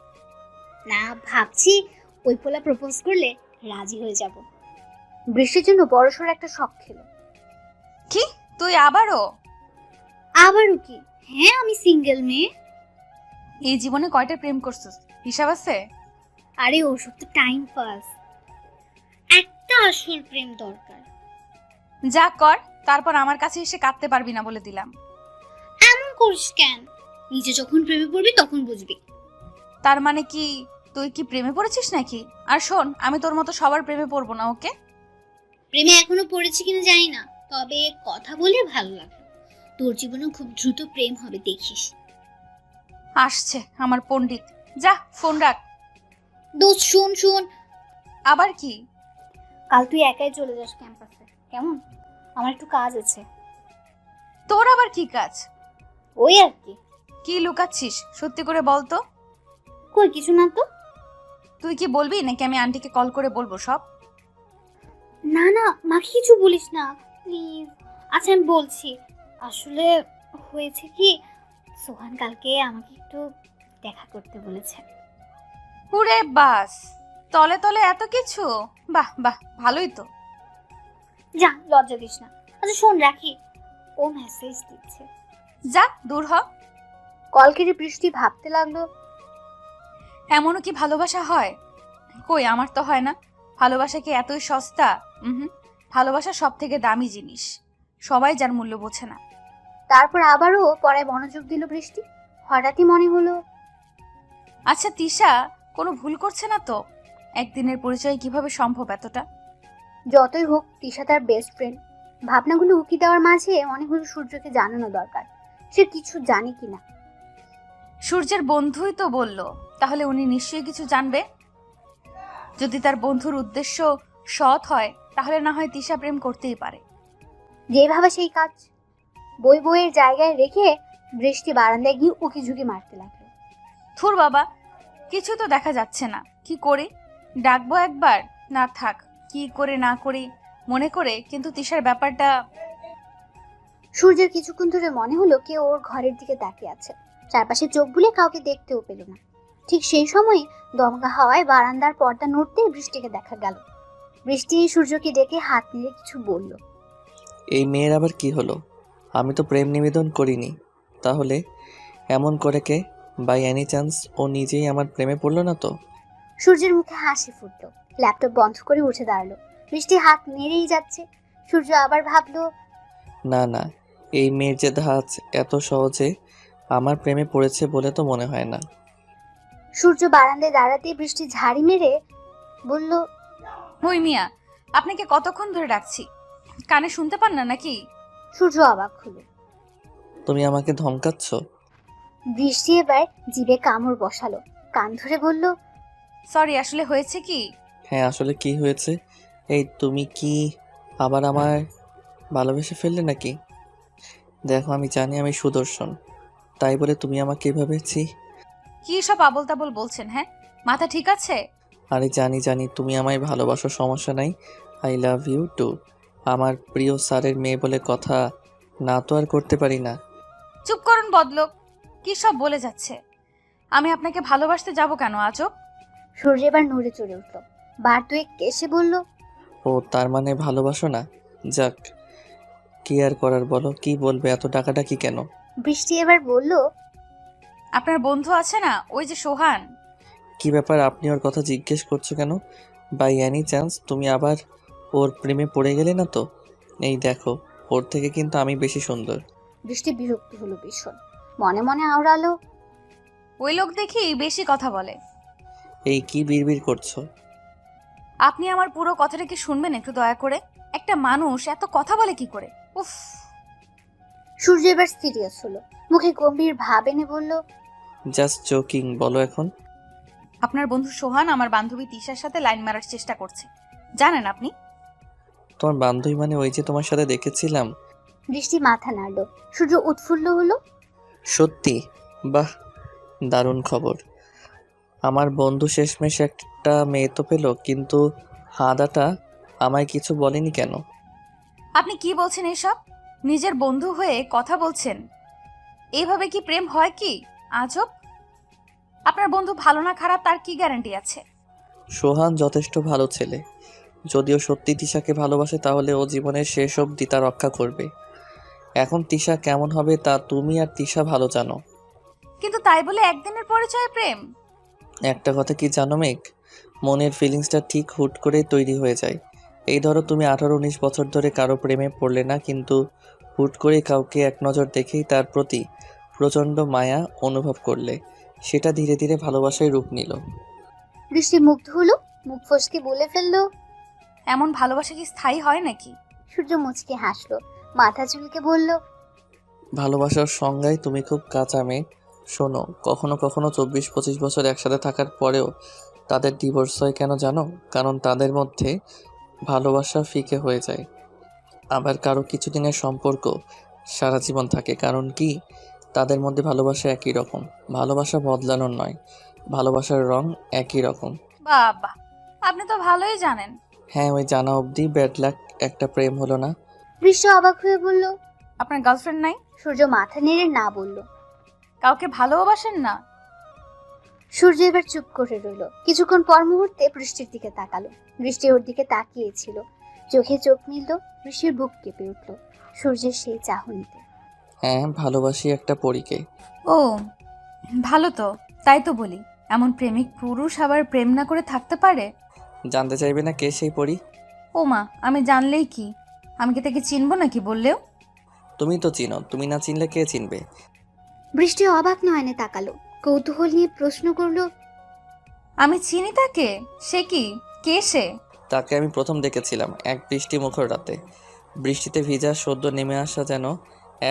না, ভাবছি ওই পোলা প্রপোজ করলে রাজি হয়ে যাব। বৃষ্টির জন্য বড়সড় একটা শখ খেলো। কি? তুই আবারও? আবারও কি? হ্যাঁ, আমি সিঙ্গেল মেয়ে। এই জীবনে কয়টা প্রেম করছিস, হিসাব আছে? আরে ওসব তো টাইম পাস, একটা আসল প্রেম দরকার। যা কর, তারপর আমার কাছে এসে কাঁদতে পারবি না বলে দিলাম। এমন করিস কেন? নিজে যখন প্রেমে পড়বি তখন বুঝবি। তার মানে কি তুই কি প্রেমে পড়েছিস নাকি? আর শোন, আমি তোর মতো সবার প্রেমে পড়বো না, ওকে? প্রেমে এখনো পড়েছি কিনা জানি না, তবে কথা বলে ভালো লাগলো। তোর জীবনে খুব দ্রুত প্রেম হবে দেখিস। আসছে আমার পণ্ডিত। যা, ফোন রাখ। দোস্ত শোন শোন, আবার কি? কাল তুই একাই চলে যাস ক্যাম্পাসে, কেমন? আমার একটু কাজ আছে। তোর আবার কি কাজ? ওই আর কি। কি লুকাচ্ছিস, সত্যি করে বল তো। কই কিছু না তো। তুই কি বলবি নাকি আমি আন্টিকে কল করে বলবো সব? না না, মাকে কিছু বলিস না প্লিজ। আচ্ছা আমি বলছি, আসলে হয়েছে কি, সোহান কালকে আমাকে একটু দেখা করতে বলেছে। হুরে বাস, তলে তলে এত কিছু। বাহ বাহ, ভালোই তো। যা, লজ্জা দিস না। আচ্ছা শোন রাখি, ও মেসেজ দিচ্ছে। যা দূর হ। কল কেটে বৃষ্টি ভাবতে লাগলো, এমনও কি ভালোবাসা হয়? কই, আমার তো হয় না। ভালোবাসা কি এতই সস্তা? ভালোবাসা সব থেকে দামি জিনিস, সবাই যার মূল্য বোঝে না। তারপর আবারও পড়ায় মনোযোগ দিল বৃষ্টি। হঠাৎই মনে হলো, আচ্ছা তিশা কোনো ভুল করছে না তো? একদিনের পরিচয় কিভাবে সম্ভব এতটা? যতই হোক তিশা তার বেস্ট ফ্রেন্ড। ভাবনাগুলো উকি দেওয়ার মাঝে মনে হলো সূর্যকে জানানো দরকার, সে কিছু জানে কিনা। সূর্যের বন্ধুই তো বলল, তাহলে উনি নিশ্চয়ই কিছু জানবে। যদি তার বন্ধুর উদ্দেশ্য সৎ হয় তাহলে না হয় তিশা প্রেম করতেই পারে। যেভাবে সেই কাজ। বইয়ের জায়গায় রেখে বৃষ্টি বারান্দায় গিয়ে উকি ঝুঁকি মারতে লাগলো। থুর বাবা, কিছু তো দেখা যাচ্ছে না, কি করি? ডাকবো একবার, না থাক, কি করে না করি মনে করে। কিন্তু তিশার ব্যাপারটা। সূর্যের কিছুক্ষণ ধরে মনে হলো কেউ ওর ঘরের দিকে তাকিয়ে আছে। চারপাশে চোখ বুলে কাউকে দেখতেও পেল না। ঠিক সেই সময় দমকা হাওয়ায় বারান্দার পর্দা নড়তে বৃষ্টিকে দেখা গেল। বৃষ্টি সূর্যকে ডেকে হাত নিয়ে কিছু বলল। এই মেয়ের আবার কি হলো? আমি তো প্রেম নিবেদন করিনি, তাহলে এমন করে কে? বাই এনি চান্স ও নিজেই আমার প্রেমে পড়লো না তো? সূর্যের মুখে হাসি ফুটলো। ল্যাপটপ বন্ধ করে উঠে দাঁড়ালো। বৃষ্টি হাত নেড়েই যাচ্ছে। সূর্য আবার ভাবলো, না না, এই মেয়ের যে ধাঁচ এত সহজে আমার প্রেমে পড়েছে বলে তো মনে হয় না। সূর্য বারান্দায় দাঁড়াতেই বৃষ্টি ঝাড়ি মেরে বলল, হই মিয়া, আপনাকে কতক্ষণ ধরে ডাকছি, কানে শুনতে পান না নাকি? সূর্য অবাক হলো। তুমি আমাকে ধমকাচ্ছ? বৃষ্টি এবার জিভে কামড় বসালো। কান ধরে বলল, সরি, আসলে হয়েছে কি। হ্যাঁ আসলে কি হয়েছে? এই তুমি কি আবার আমায় ভালোবেসে ফেললে নাকি? দেখো আমি জানি আমি সুদর্শন, তাই বলে তুমি আমাকে এভাবে কি সব আবল তাবল বলছেন? হ্যাঁ, মাথা ঠিক আছে? আরে জানি জানি তুমি আমায় ভালোবাসো, সমস্যা নাই। I love you too. আমার প্রিয় স্যারের মেয়ে বলে কথা না তো আর করতে পারি না। চুপ করুন বদলোক, কি সব বলে যাচ্ছে। আমি আপনাকে ভালোবাসতে যাব কেন আজব? সূর্য এবার নড়ে চড়ে উঠলো। বার দুয়েক কেসে বলল, ও তার মানে ভালোবাসো না? যাক, কি আর করার বলো, কি বলবে, এত ডাকাডাকি কেন? বৃষ্টি এবার বলল, আপনার বন্ধু আছে না, ওই যে সোহান। কি ব্যাপার, আপনি ওর কথা জিজ্ঞেস করছো কেন? বাই এনি চান্স তুমি আবার ওর প্রেমে পড়ে গেলে না তো? এই দেখো, ওর থেকে কিন্তু আমি বেশি সুন্দর। বৃষ্টি বিরক্ত হলো ভীষণ। মনে মনে আওড়ালো, ওই লোক দেখি বেশি কথা বলে। এই কি বিড়বিড় করছো? আপনি আমার পুরো কথাটা কি শুনবেন একটু দয়া করে? একটা মানুষ এত কথা বলে কি করে? উফ। সূর্য এবার সিরিয়াস হলো। মুখে গম্ভীর ভাব এনে বলল, জাস্ট জোকিং, বলো এখন। আপনার বন্ধু সোহান আমার বান্ধবী তিশার সাথে লাইন মারার চেষ্টা করছে, জানেন আপনি? তোমার বান্ধবী মানে ওই যে তোমার সাথে দেখেছিলাম? বৃষ্টি মাথা নাড়ল। সূর্য উৎফুল্ল হলো। সত্যি? বাহ, দারুণ খবর। আমার বন্ধু শেষমেশ একটা মেয়ে তো পেল, কিন্তু হাদাটা আমায় কিছু বলেনি কেন? আপনি কি বলছেন এসব? নিজের বন্ধু হয়ে কথা বলছেন? এইভাবে কি প্রেম হয় কি আজব? আপনার বন্ধু ভালো না খারাপ তার কি গ্যারান্টি আছে? সোহান যথেষ্ট ভালো ছেলে, যদিও সত্যি তিশাকে ভালোবাসে তাহলে ও জীবনের শেষ অবধি তা রক্ষা করবে। এখন তিশা কেমন হবে তা তুমি আর তিশা ভালো জানো। কিন্তু তাই বলে একদিনের পরিচয়ে প্রেম? একটা কথা কি জানো মেঘ, মনের ফিলিংসটা ঠিক হুট করে তৈরি হয়ে যায়, এই ধরো তুমি 18-19 বছর ধরে কারো প্রেমে পড়লে না, কিন্তু হুট করে কাউকে এক নজর দেখেই তার প্রতি প্রচণ্ড মায়া অনুভব করলে, সেটা ধীরে ধীরে ভালোবাসায় রূপ নিল। বৃষ্টি মুগ্ধ হলো, মুখ ফসকে বলে ফেললো। এমন ভালোবাসা কি স্থায়ী হয় নাকি? সূর্য মুচকে হাসলো, মাথা চুলকে বলল, ভালোবাসার সংজ্ঞায় তুমি খুব কাঁচা মেয়ে। শোনো, কখনো কখনো 24-25 বছর একসাথে থাকার পরেও তাদের ডিভোর্স হয় কেন জানো? কারণ তাদের মধ্যে ভালোবাসা ফিকে হয়ে যায়। আবার কারো কিছুদিনের সম্পর্ক সারা জীবন থাকে, কারণ কি তাদের মধ্যে ভালোবাসা একই রকম। ভালোবাসা বদলানোর নয়, ভালোবাসার রং একই রকম। বাবা, আপনি তো ভালোই জানেন। হ্যাঁ, ওই জানা অবধি ব্যাড লাক একটা প্রেম হলো না। বৃষ্টি অবাক হয়ে বলল, আপনার গার্লফ্রেন্ড নাই? সূর্য মাথা নেড়ে না বলল। কাউকে ভালোবাসেন না? সূর্য এবার চুপ করে রইল। কিছুক্ষণ পর মুহূর্তে বৃষ্টির দিকে তাকালো। বৃষ্টি ওর দিকে তাকিয়েছিল, চোখে চোখ মিলল। বৃষ্টির বুক কেঁপে উঠল সূর্যের সেই চাহনিতে। হ্যাঁ, ভালোবাসি একটা পরীকে। ও ভালো তো, তাই তো বলি, এমন প্রেমিক পুরুষ আবার প্রেম না করে থাকতে পারে? জানতে চাইবে না কে সেই পরী? ও মা, আমি জানলেই কি? আমি কি তাকে চিনবো নাকি বললেও? তুমি তো চিনো, তুমি না চিনলে কে চিনবে? বৃষ্টি অবাক নয়নে তাকালো, কৌতূহল নিয়ে প্রশ্ন করলো, আমি চিনি তাকে? সে কি? কে সে? তাকে আমি প্রথম দেখেছিলাম এক বৃষ্টি মুখর রাতে। বৃষ্টিতে ভিজা সদ্য নেমে আসা যেন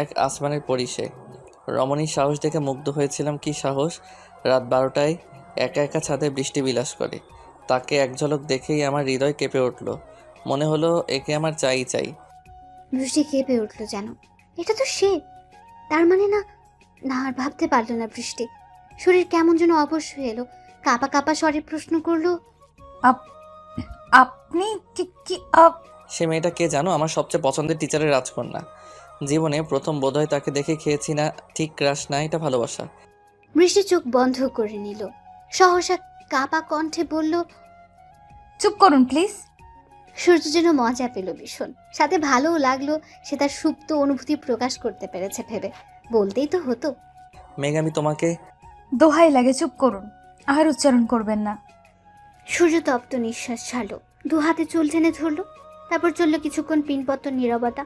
এক আসমানের পরী সে। রমণীর সাহস দেখে মুগ্ধ হয়েছিলাম। কি সাহস! রাত 12টায় একা একা ছাদে বৃষ্টি বিলাস করে। তাকে এক ঝলক দেখেই আমার হৃদয় কেঁপে উঠল। মনে হলো একে আমার চাই চাই। বৃষ্টি কেঁপে উঠল যেন। এটা তো সে। তার মানে না, না আর ভাবতে পারলো না বৃষ্টি। শরীর কেমন যেন অবশ হয়ে এলো। কাঁপা কাঁপা স্বরে প্রশ্ন করলো, আপনি কি কি সে মেয়েটা কে জানো? আমার সবচেয়ে পছন্দের টিচারের রাজকন্যা। জীবনে প্রথম বোধহয় তাকে দেখে খেয়েছি না ঠিক ক্রাশ না, এটা ভালোবাসা। বৃষ্টি চোখ বন্ধ করে নিল। সহসা কাঁপা কণ্ঠে বলল, চুপ করুন প্লিজ। সূর্য যেন মজা পেল ভীষণ, সাথে ভালোও লাগলো। সে তার সুপ্ত অনুভূতি প্রকাশ করতে পেরেছে ভেবে। বলতেই তো হতো। মেঘ, আমি তোমাকে। দোহাই লাগে, চুপ করুন, আর উচ্চারণ করবেন না। সূর্য তপ্ত নিঃশ্বাস ছাড়লো, দু হাতে চুল টেনে ধরলো। তারপর চললো কিছুক্ষণ পিনপত্তর নীরবতা।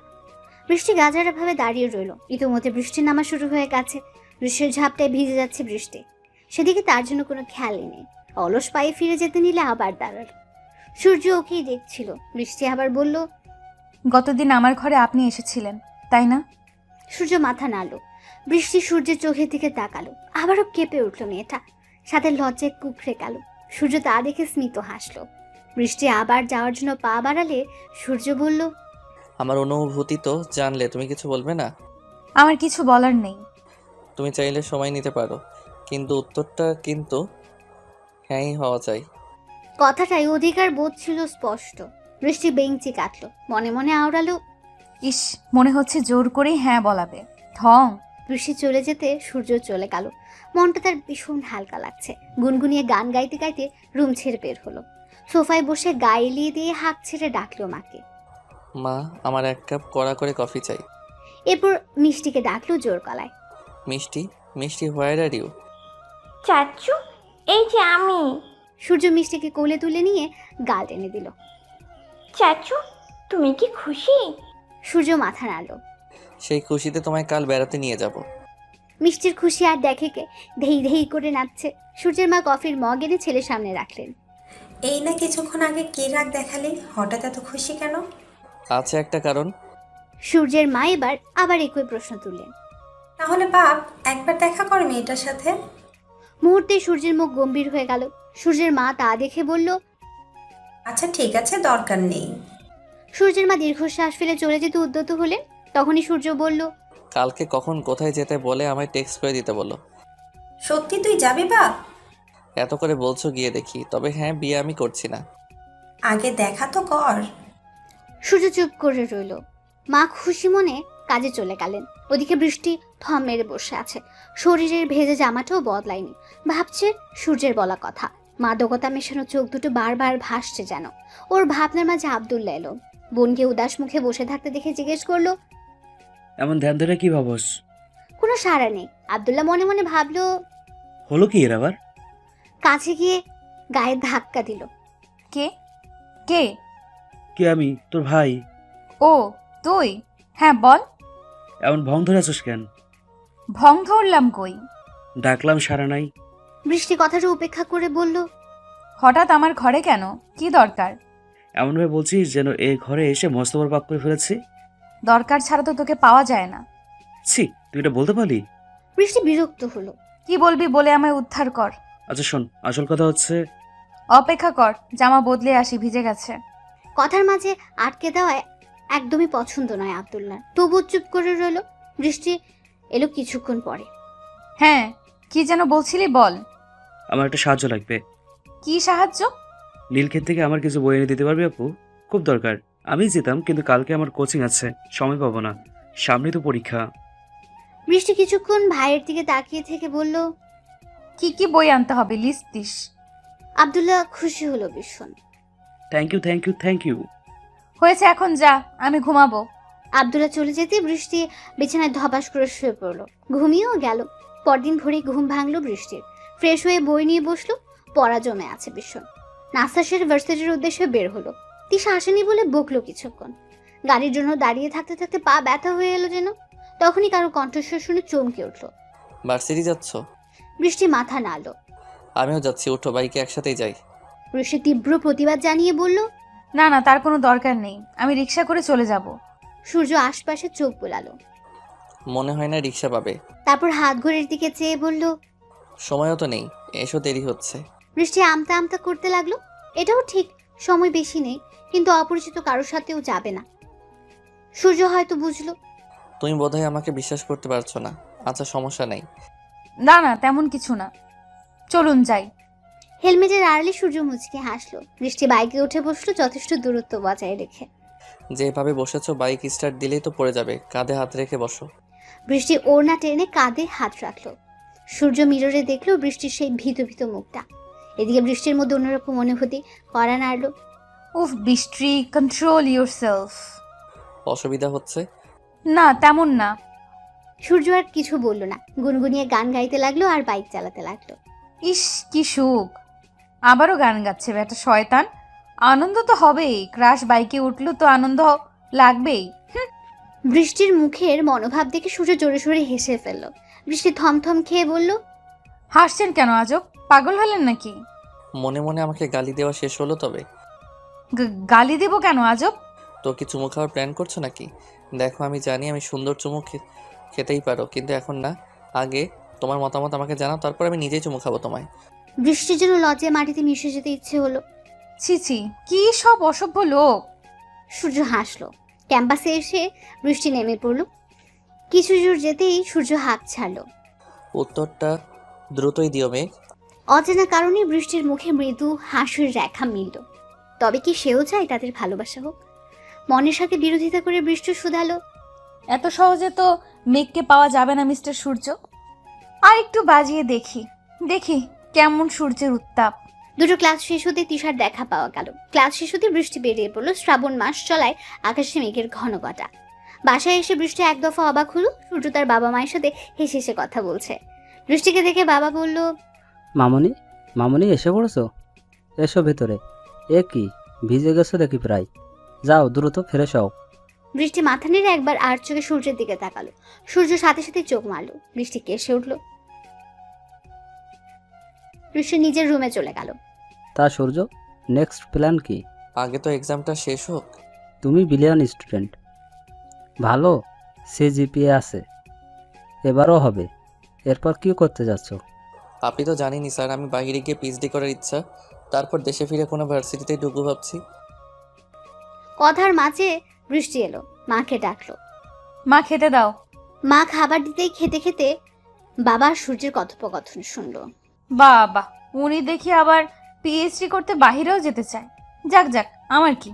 বৃষ্টি গাজারা ভাবে দাঁড়িয়ে রইল। ইতিমধ্যে বৃষ্টি নামা শুরু হয়ে গেছে। বৃষ্টির ঝাপটায় ভিজে যাচ্ছে বৃষ্টি। সেদিকে তার জন্য কোনো খেয়ালই নেই। অলস পায়ে ফিরে যেতে নিলে আবার দাঁড়ালো। সূর্য ওকেই দেখছিল। বৃষ্টি আবার বলল, গতদিন আমার ঘরে আপনি এসেছিলেন, তাই না? সূর্য মাথা নাড়ল। বৃষ্টি সূর্যের চোখের দিকে তাকালো। আবারও কেঁপে উঠল মেয়েটা, সাথে লজ্জায় কুকড়ে গেল। সূর্য তা দেখে স্মিত হাসলো। বৃষ্টি আবার যাওয়ার জন্য পা বাড়ালে সূর্য বলল, আমার অনুভূতি তো জানলে, তুমি কিছু বলবে না? আমার কিছু বলার নেই। তুমি চাইলে সময় নিতে পারো, কিন্তু উত্তরটা কিন্তু হ্যাঁই হওয়া চাই। কথাটাই অধিকার বোধ ছিল স্পষ্ট। বৃষ্টি বেঞ্চি কাটলো, মনে মনে আওড়ালো, ইস, মনে হচ্ছে জোর করেই হ্যাঁ বলাবে। ঠং। বৃষ্টি চলে যেতে সূর্য চলে গেল। মনটা তার ভীষণ হালকা লাগছে। গুনগুনিয়ে গান গাইতে গাইতে রুম ছেড়ে বের হলো। সোফায় বসে গায়ে এলিয়ে দিয়ে হাঁক ছেড়ে ডাকলো মাকে। মা, আমার 1 কাপ কড়া করে কফি চাই। এরপর মিষ্টিকে ডাকলো জোর গলায়। মিষ্টি, মিষ্টি, হোয়ার আর ইউ? চাচু, এই যে আমি। সূর্য মিষ্টিকে কোলে তুলে নিয়ে গাল টেনে দিল। চাচু, তুমি কি খুশি? সূর্য মাথা নাড়ল। সেই খুশিতে তোমায় কাল বেড়াতে নিয়ে যাব। মিষ্টির খুশি আর দেখে কে, ধেই ধেই করে নাচছে। সূর্যের মা কফির মগ এনে ছেলের সামনে রাখলেন। এই না কিছুক্ষণ আগে কি রাগ দেখালি, হঠাৎ এত খুশি কেন? আছে একটা কারণ। সূর্যের মা এবার আবার একই প্রশ্ন তুললেন। তাহলে বাপ, একবার দেখা কর মেয়েটার সাথে। মুহূর্তে সূর্যের মুখ গম্ভীর হয়ে গেল। সূর্যের মা তা দেখে বলল, আচ্ছা ঠিক আছে, দরকার নেই। সূর্যের মা দীর্ঘশ্বাস ফেলে চলে যেতে উদ্যত হলেন। তখনই সূর্য বলল, কালকে কখন কোথায় যেতে বলে আমায় টেক্সট করে দিতে বলো। সত্যি তুই যাবি বাপ? এত করে বলছো, গিয়ে দেখি। তবে হ্যাঁ, বিয়ে আমি করছি না। আগে দেখা তো কর। সূর্য চুপ করে রইল। মা খুশি মনে কাজে চলে গেলেন। ওদিকে বৃষ্টি থম মেরে বসে আছে। শরীরের ভেজে জামাটাও বদলায়নি। ভাবছে সূর্যের বলা কথা। মাদকতা মেশানো চোখ দুটো বারবার ভাসছে যেন। ওর ভাবনার মাঝে আব্দুল্লাহ এলো। বোনকে উদাস মুখে বসে থাকতে দেখে জিজ্ঞেস করলো, এমন ধ্যান ধরে কি ভাবস? কোনো সাড়া নেই। আব্দুল্লাহ মনে মনে ভাবলো, হলো কি এর আবার? কাছে গিয়ে গায়ে ধাক্কা দিল। কে কে কে আমি? তোর ভাই। ও তুই? হ্যাঁ বল। এমন ভং ধরে আছিস কেন? ভং ধরলাম কই? ডাকলাম সারা নাই। বৃষ্টি কথাটা উপেক্ষা করে বলল, হঠাৎ আমার ঘরে কেন? কি দরকার? এমনভাবে বলছিস যেন এ ঘরে এসে মস্ত বড় পাপ করে ফেলেছি। দরকার ছাড়া তো তোকে পাওয়া যায় না। ছি, তুই এটা বলতে পারলি? বৃষ্টি বিরক্ত হলো। কি বলবি বলে আমায় উদ্ধার কর। আচ্ছা শোন, আসল কথা হচ্ছে অপেক্ষা কর, জামা বদলে আসি, ভিজে গেছে। কথার মাঝে আটকে দেওয়ায় একদমই পছন্দ নয় আব্দুল্লাহ। তবুও চুপ করে রইল। বৃষ্টি এলো কিছুক্ষণ পরে। হ্যাঁ, কি যেন বলছিলি, বল। আমার একটা সাহায্য লাগবে। কি সাহায্য? নীলক্ষেত থেকে আমার কিছু বই এনে দিতে পারবি আপু? খুব দরকার। আমি যেতাম কিন্তু কালকে আমার কোচিং আছে, সময় পাবো না। সামনে তো পরীক্ষা। বৃষ্টি কিছুক্ষণ ভাইয়ের দিকে তাকিয়ে থেকে বলল, কি কি বই আনতে হবে, লিস্ট দিস। আব্দুল্লাহ খুশি হলো ভীষণ। Thank you thank you thank you. হয়েছে, এখন যা, আমি ঘুমাবো। আব্দুল্লাহ চলে যেতে বৃষ্টি বিছানায় ধপাস করে শুয়ে পড়লো। ঘুমিয়েও গেল। পরদিন ভোরে ঘুম ভাঙলো বৃষ্টির। ফ্রেশ হয়ে বই নিয়ে বসলো। পড়া জমে আছে ভীষণ। নাস্তা সেরে ভার্সিটির উদ্দেশ্যে বের হলো। তিশা আসেনি বলে বকলো কিছুক্ষণ। গাড়ির জন্য দাঁড়িয়ে থাকতে থাকতে পা ব্যথা হয়ে এলো যেন। তখনই কারো কণ্ঠস্বর শুনে চমকে উঠলো। ভার্সিটি যাচ্ছ? বৃষ্টি মাথা নাড়ল। আমিও যাচ্ছি, ওঠো, বাইকে একসাথেই যাই। বৃষ্টি তীব্র প্রতিবাদ জানিয়ে বলল, না না, তার কোনো দরকার নেই, আমি রিক্সা করে চলে যাব। সূর্য আশপাশে চোখ বোলালো। মনে হয় না রিক্সা পাবে। তারপর হাত ঘড়ির দিকে চেয়ে বলল, সময়ও তো নেই, এসো, দেরি হচ্ছে। বৃষ্টি আমতা আমতা করতে লাগলো। এটাও ঠিক, সময় বেশি নেই, কিন্তু অপরিচিত কারোর সাথেও যাবে না। সূর্য হয়তো বুঝলো। তুমি বোধহয় আমাকে বিশ্বাস করতে পারছো না। আচ্ছা, সমস্যা নেই। না না, তেমন কিছু না, চলুন যাই। হেলমেটের আড়ালে সূর্য মুচকে হাসলো। বৃষ্টি বাইকে উঠে বসলো যথেষ্ট দূরত্ব বজায় রেখে। যেভাবে বসেছো বাইক স্টার্ট দিলেই তো পড়ে যাবে, কাঁধে হাত রেখে বসো। বৃষ্টি ওড়না টেনে কাঁধে হাত রাখলো। সূর্য মিররে দেখলো বৃষ্টির সেই ভীত ভীত মুখটা। এদিকে বৃষ্টির মধ্যে অন্যরকম অনুভূতি কড়া নাড়লো। উফ বৃষ্টি, কন্ট্রোল ইউরসেলফ। অসুবিধা হচ্ছে? না, তেমন না। সূর্য আর কিছু বলল না। গুনগুনিয়ে গান গাইতে লাগলো আর বাইক চালাতে লাগলো। ইস কি সুখ, আবারও গান গাচ্ছে বেটা শয়তান। আনন্দ তো হবেই, ক্রাশ বাইকে উঠলো তো আনন্দ লাগবেই। বৃষ্টির মুখের মনোভাব দেখে সূর্য জোরে সোরে হেসে ফেলল। বৃষ্টি থমথম খেয়ে বলল, হাসছেন কেন আজব? পাগল হলেন নাকি? মনে মনে আমাকে গালি দেওয়া শেষ হলো তবে? গালি দেব কেন আজব? তো কি চুমু খাওয়ার প্ল্যান করছো নাকি? দেখো, আমি জানি আমি সুন্দর চুমু খেতেই পারো, কিন্তু এখন না। আগে তোমার মতামত আমাকে জানাও, তারপর আমি নিজেই চুমু খাবো তোমায়। বৃষ্টির জন্য লজ্জায় মাটিতে মিশে যেতে ইচ্ছে হলো। ছি ছি, কি সব অসভ্য লোক। সূর্য হাসলো। ক্যাম্পাসে এসে বৃষ্টি নেমে পড়ল। কিছু দূর যেতেই সূর্য হাত ছাড়লো। উত্তরটা দ্রুতই দিও মেঘ। অচেনা কারণে বৃষ্টির মুখে মৃদু হাসির রেখা মিলল। তবে কি সেও চায় তাদের ভালোবাসা হোক? মনের সাথে বিরোধিতা করে বৃষ্টি শুধালো, এত সহজে তো মেঘকে পাওয়া যাবে না মিস্টার সূর্য। আর একটু বাজিয়ে দেখি দেখি কেমন সূর্যের উত্তাপ। দুটো ক্লাস শেষ হতে তিশার দেখা পাওয়া গেল। ক্লাস শেষ হতে বৃষ্টি বেরিয়ে পড়লো। শ্রাবণ মাস চলায় আকাশে মেঘের ঘন ঘটা। বাসায় এসে বৃষ্টি এক দফা অবাক হলো। সূর্য তার বাবা মায়ের সাথে হেসে হেসে কথা বলছে। বৃষ্টিকে দেখে বাবা বলল, মামনি, মামনি এসে পড়েছো? এসো ভেতরে। এ কি, ভিজে গেছো দেখি প্রায়। যাও দ্রুত ফ্রেশ হও। বৃষ্টি মাথা নেড়ে একবার আর চোখে সূর্যের দিকে তাকালো। সূর্য সাথে সাথে চোখ মারলো। বৃষ্টি কেসে উঠল। বৃষ্টি নিজের রুমে চলে গেল। তা সূর্য, নেক্সট প্ল্যান কি? আগে তো এক্সামটা শেষ হোক। তুমি বিলিয়ন স্টুডেন্ট, ভালো সিজিপিএ আছে, এবারও হবে। এরপর কি করতে যাচ্ছ? আপনি তো জানেনই স্যার, আমি বাইরে গিয়ে পিএইচডি করার ইচ্ছা। তারপর দেশে ফিরে কোনো ভার্সিটিতে ঢুকবো ভাবছি। কথার মাঝে বৃষ্টি এলো। মাকে ডাকলো। মা খেতে দাও। মা খাবার দিতেই খেতে খেতে বাবা সূর্যের কথোপকথন শুনলো। বাবা, উনি দেখি আবার পিএইচডি করতে বাহিরেও যেতে চায়। যাক যাক, আমার কি।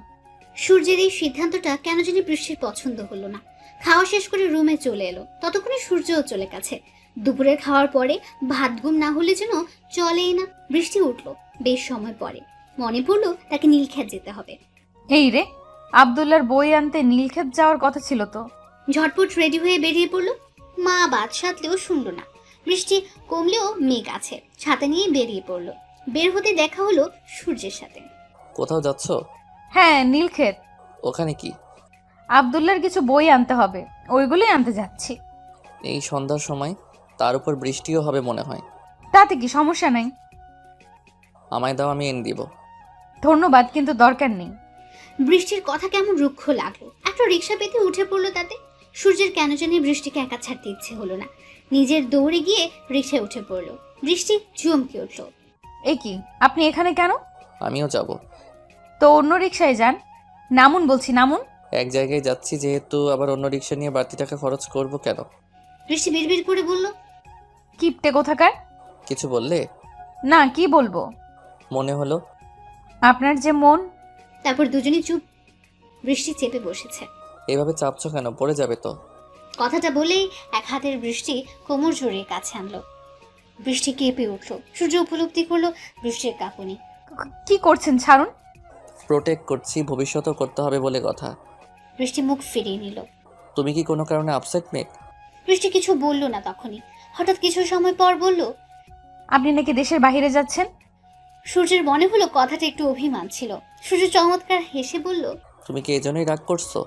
সূর্যের এই সিদ্ধান্তটা কেন জানি বৃষ্টির পছন্দ হলো না। খাওয়া শেষ করে রুমে চলে এলো। ততক্ষণে সূর্যও চলে গেছে। দুপুরের খাওয়ার পরে ভাত ঘুম না হলে যেন চলেই না। বৃষ্টি উঠলো বেশ সময় পরে। মনে পড়লো তাকে নীলক্ষেত যেতে হবে। এই রে, আব্দুল্লার বই আনতে নীলক্ষেত যাওয়ার কথা ছিল তো। ঝটপট রেডি হয়ে বেরিয়ে পড়লো। মা বাদ সাধলেও শুনলো না। বৃষ্টি কমলেও মেঘ আছে, ছাতা নিয়ে বেরিয়ে পড়লো। বের হতে দেখা হলো সূর্যের সাথে। কোথাও যাচ্ছ? হ্যাঁ, নীলক্ষেত। ওখানে কি? আব্দুল্লাহর কিছু বই আনতে হবে, ওইগুলোই আনতে যাচ্ছি। এই সন্ধ্যার সময়, তার উপর বৃষ্টিও হবে মনে হয়। তাতে কি সমস্যা নাই। আমায় দাও, আমি এনে দিব। ধন্যবাদ, কিন্তু দরকার নেই। বৃষ্টির কথা কেমন রুক্ষ লাগলো। একটা রিক্সা পেতে উঠে পড়লো তাতে। সূর্যের কেন জানি বৃষ্টিকে একা ছাড়তে ইচ্ছে হলো না। নিজের দৌড়ে গিয়ে রিক্সায় উঠে পড়লো। বৃষ্টি চমকে উঠল। এ কি, আপনি এখানে কেন? আমিও যাব। তো অন্য রিক্সায় যান। নামুন বলছি, নামুন। এক জায়গায় যাচ্ছি যেহেতু, আবার অন্য রিক্সা নিয়ে বাড়তি টাকা খরচ করব কেন? বৃষ্টি বিড়বিড় করে বলল, কিপটে কোথাকার। কিছু বললে? না, কি বলবো। মনে হলো। আপনার যে মন। তারপর দুজনেই চুপ। বৃষ্টি চেপে বসেছে। এভাবে চাপছো কেন? পড়ে যাবে তো। কথাটা বলেই এক হাতের বৃষ্টি কোমর জড়িয়ে কাছে আনলো। বৃষ্টি কেঁপে উঠল। সূর্য উপলব্ধি করলো বৃষ্টির কাঁপুনি। কি করছেন, ছাড়ুন। প্রোটেক্ট করছি, ভবিষ্যতেও করতে হবে বলে কথা। বৃষ্টি মুখ ফিরিয়ে নিল। তুমি কি কোনো কারণে আপসেট মেঘ? বৃষ্টি কিছু বলল না তখনই। হঠাৎ কিছু সময় পর বলল, আপনি নাকি দেশের বাইরে যাচ্ছেন। সূর্যের মনে হলো কথাটা একটু অভিমান ছিল। সূর্য চমৎকার হেসে বলল, তুমি কি এজন্যই রাগ করছো?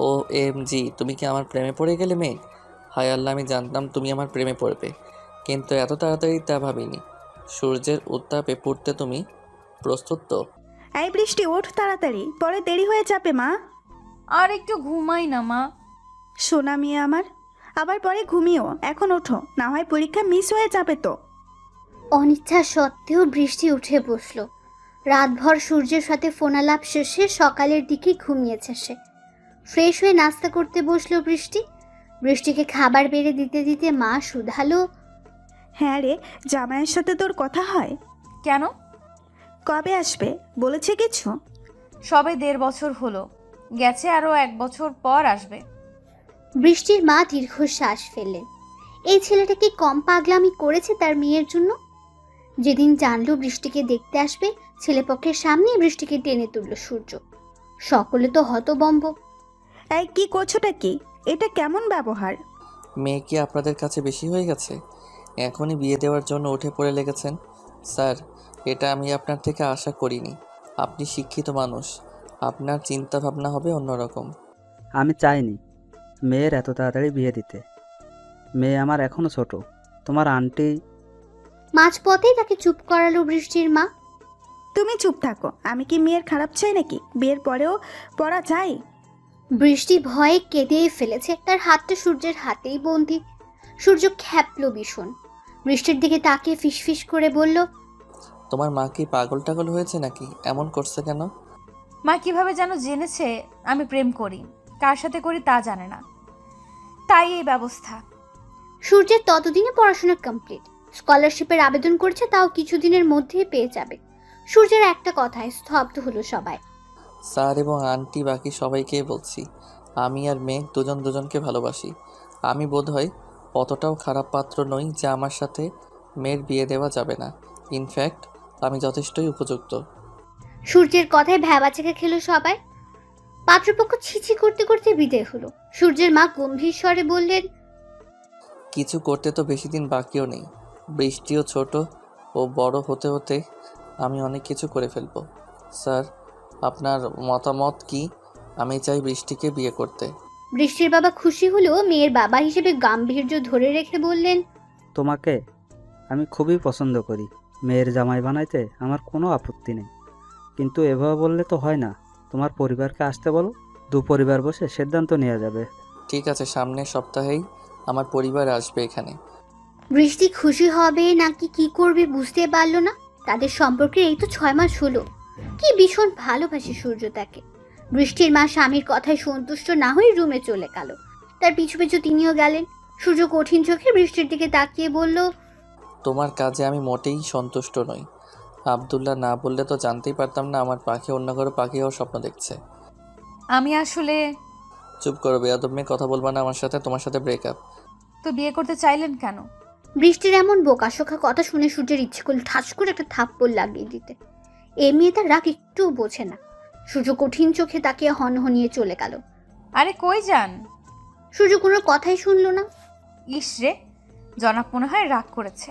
ও এম জি, তুমি কি আমার প্রেমে পড়ে গেলে মেঘ? হায় আল্লাহ, আমি জানতাম তুমি আমার প্রেমে পড়বে, কিন্তু এত তাড়াতাড়ি তা ভাবিনি। সূর্যের উত্তাপে পড়তে তুমি প্রস্তুত তো? এই বৃষ্টি, ওঠ তাড়াতাড়ি, পরে দেরি হয়ে যাবে মা। আর একটু ঘুমাই না মা। সোনা মেয়ে আমার, আবার পরে ঘুমিও। এখন ওঠো, না হয় পরীক্ষা মিস হয়ে যাবে তো। অনিচ্ছা সত্ত্বেও বৃষ্টি উঠে বসল। রাতভর সূর্যের সাথে ফোনালাপ শেষে সকালের দিকে ঘুমিয়েছে সে। ফ্রেশ হয়ে নাস্তা করতে বসলো বৃষ্টি। বৃষ্টিকে খাবার বেড়ে দিতে দিতে মা শুধালো, হ্যাঁ রে, জামাইয়ের সাথে তোর কথা হয়? কেন? কবে আসবে বলেছে কিছু? সবে 1.5 বছর হলো গেছে, আরো 1 বছর পর আসবে। বৃষ্টির মা দীর্ঘশ্বাস ফেললেন। এই ছেলেটা কি কম পাগলামি করেছে তার মেয়ের জন্য? যেদিন জানলো বৃষ্টিকে দেখতে আসবে, ছেলেপক্ষের সামনেই বৃষ্টিকে টেনে তুলল সূর্য। সকলে তো হতবম্ব। এই কি করছোটা কি? এটা কেমন ব্যবহার? মেয়ে কি আপনাদের কাছে বেশি হয়ে গেছে? এখনই বিয়ে দেওয়ার জন্য উঠে পড়ে লেগেছেন? স্যার, এটা আমি আপনার থেকে আশা করিনি। আপনি শিক্ষিত মানুষ, আপনার চিন্তা ভাবনা হবে অন্যরকম। আমি চাইনি মেয়ের এত তাড়াতাড়ি বিয়ে দিতে। মেয়ে আমার এখনও ছোট। তোমার আন্টি। মাঝপথেই তাকে চুপ করালো বৃষ্টির মা। তুমি চুপ থাকো। আমি কি মেয়ের খারাপ চাই নাকি? বিয়ের পরেও পড়া যায়। বৃষ্টি ভয়ে কেঁদে ফেলেছে। তার হাতটা সূর্যের হাতেই বন্দি। সূর্য খ্যাপলো ভীষণ। বৃষ্টির দিকে তাকিয়ে ফিসফিস করে বলল, তোমার মা কি পাগল টাগল হয়েছে নাকি? এমন করছে কেন? মা কিভাবে যেন জেনেছে আমি প্রেম করি, কার সাথে করি তা জানে না, তাই এই ব্যবস্থা। সূর্যের ততদিনে পড়াশোনা কমপ্লিট। স্কলারশিপের আবেদন করেছে, তাও কিছুদিনের মধ্যেই পেয়ে যাবে। সূর্যের একটা কথায় স্তব্ধ হলো সবাই। স্যার এবং আন্টি, বাকি সবাইকে বলছি, আমি আর মেঘ দুজন দুজনকে ভালোবাসি। আমি বোধহয় অতটাও খারাপ পাত্র নই যে আমার সাথে মেয়ের বিয়ে দেওয়া যাবে না। ইনফ্যাক্ট আমি যথেষ্টই উপযুক্ত। সূর্যের কথায় ভ্যাবাচাকা খেলো সবাই। পাত্রপক্ষ ছিছি করতে করতে বিদায় হলো। সূর্যের মা গম্ভীর স্বরে বললেন, কিছু করতে তো বেশি দিন বাকিও নেই। বৃষ্টিও ছোট ও বড় হতে হতে আমি অনেক কিছু করে ফেলবো। স্যার, আপনার মতামত কি? আমি চাই বৃষ্টিকে বিয়ে করতে। বৃষ্টির বাবা খুশি হলেও মেয়ের বাবা হিসেবে গাম্ভীর্য ধরে রেখে বললেন, তোমাকে আমি খুবই পছন্দ করি। মেয়ের জামাই বানাইতে আমার কোনো আপত্তি নেই, কিন্তু এভাবে বললে তো হয় না। তোমার পরিবারকে আসতে বলো, দু পরিবার বসে সিদ্ধান্ত নেওয়া যাবে। ঠিক আছে, সামনের সপ্তাহেই আমার পরিবার আসবে এখানে। বৃষ্টি খুশি হবে নাকি কি করবে বুঝতে পারলো না। তাদের সম্পর্কে এই তো 6 মাস হলো। কি ভীষণ ভালোবাসে সূর্য তাকে। বৃষ্টির মা স্বামীর কথায় সন্তুষ্ট না হয়ে রুমে চলে গেল। তার পিছু পিছু তিনিও গেলেন। সূর্য কঠিন চোখে বৃষ্টির দিকে তাকিয়ে বলল, তোমার কাজে আমি মোটেই সন্তুষ্ট নই। আব্দুল্লাহ না বললে তো জানতেই পারতাম না আমার পাখি অন্য কারো পাখি হওয়ার স্বপ্ন দেখছে। আমি আসলে। চুপ করো বেয়াদব মেয়ে, কথা বলবা না আমার সাথে। তোমার সাথে ব্রেকআপ। তো বিয়ে করতে চাইলেন কেন? বৃষ্টির এমন বোকাশোকা কথা শুনে সূর্যের ইচ্ছে করল ঠাস করে একটা থাপ্পড় লাগিয়ে দিতে। এ মেয়ে তার রাগ একটুও বোঝে না। সূর্য কঠিন চোখে তাকিয়ে হনহনিয়ে চলে গেল। আরে কই যান? সূর্য কোনো কথাই শুনল না। ইস রে, জনাব মনে হয় রাগ করেছে।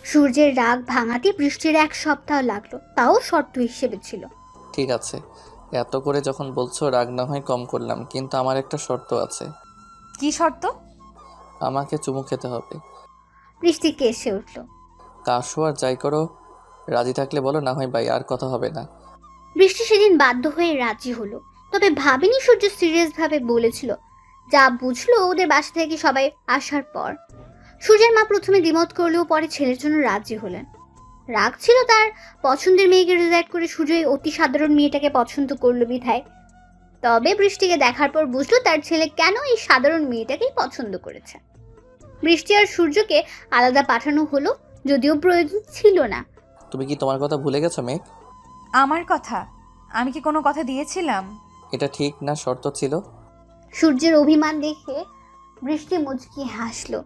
সূর্যের রাগ ভাঙাতে বৃষ্টির 1 সপ্তাহ লাগলো, তাও শর্ত হিসেবে ছিল। ঠিক আছে, এত করে যখন বলছো রাগ না হয় কম করলাম, কিন্তু আমার একটা শর্ত আছে। কি শর্ত? আমাকে চুমু খেতে হবে। বৃষ্টি কেসে উঠল। কাশো আর যাই করো, রাজি থাকলে বলো, না হয় বাই, আর কথা হবে না। বৃষ্টি সেদিন বাধ্য হয়ে রাজি হলো, তবে ভাবেনি সূর্য সিরিয়াস ভাবে বলেছিল। যা বুঝলো ওদের বাসা থেকে সবাই আসার পর। সূর্যের মা প্রথমে দ্বিমত করলেও পরে ছেলের জন্য রাজি হলেন। রাগ ছিল তার পছন্দের মেয়েকে রিজেক্ট করে সূর্য এই অতি সাধারণ মেয়েটাকে পছন্দ করলো বিধায়। তবে বৃষ্টিকে দেখার পর বুঝলো তার ছেলে কেন এই সাধারণ মেয়েটাকেই পছন্দ করেছে। বৃষ্টি আর সূর্যকে আলাদা পাঠানো হলো, যদিও প্রয়োজন ছিল না। তুমি কি তোমার কথা ভুলে গেছো মেঘ? আমার কথা? আমি কি কোনো কথা দিয়েছিলাম? এটা ঠিক না শর্ত ছিল? সূর্যের অভিমান দেখে বৃষ্টি মুচকি হাসলো।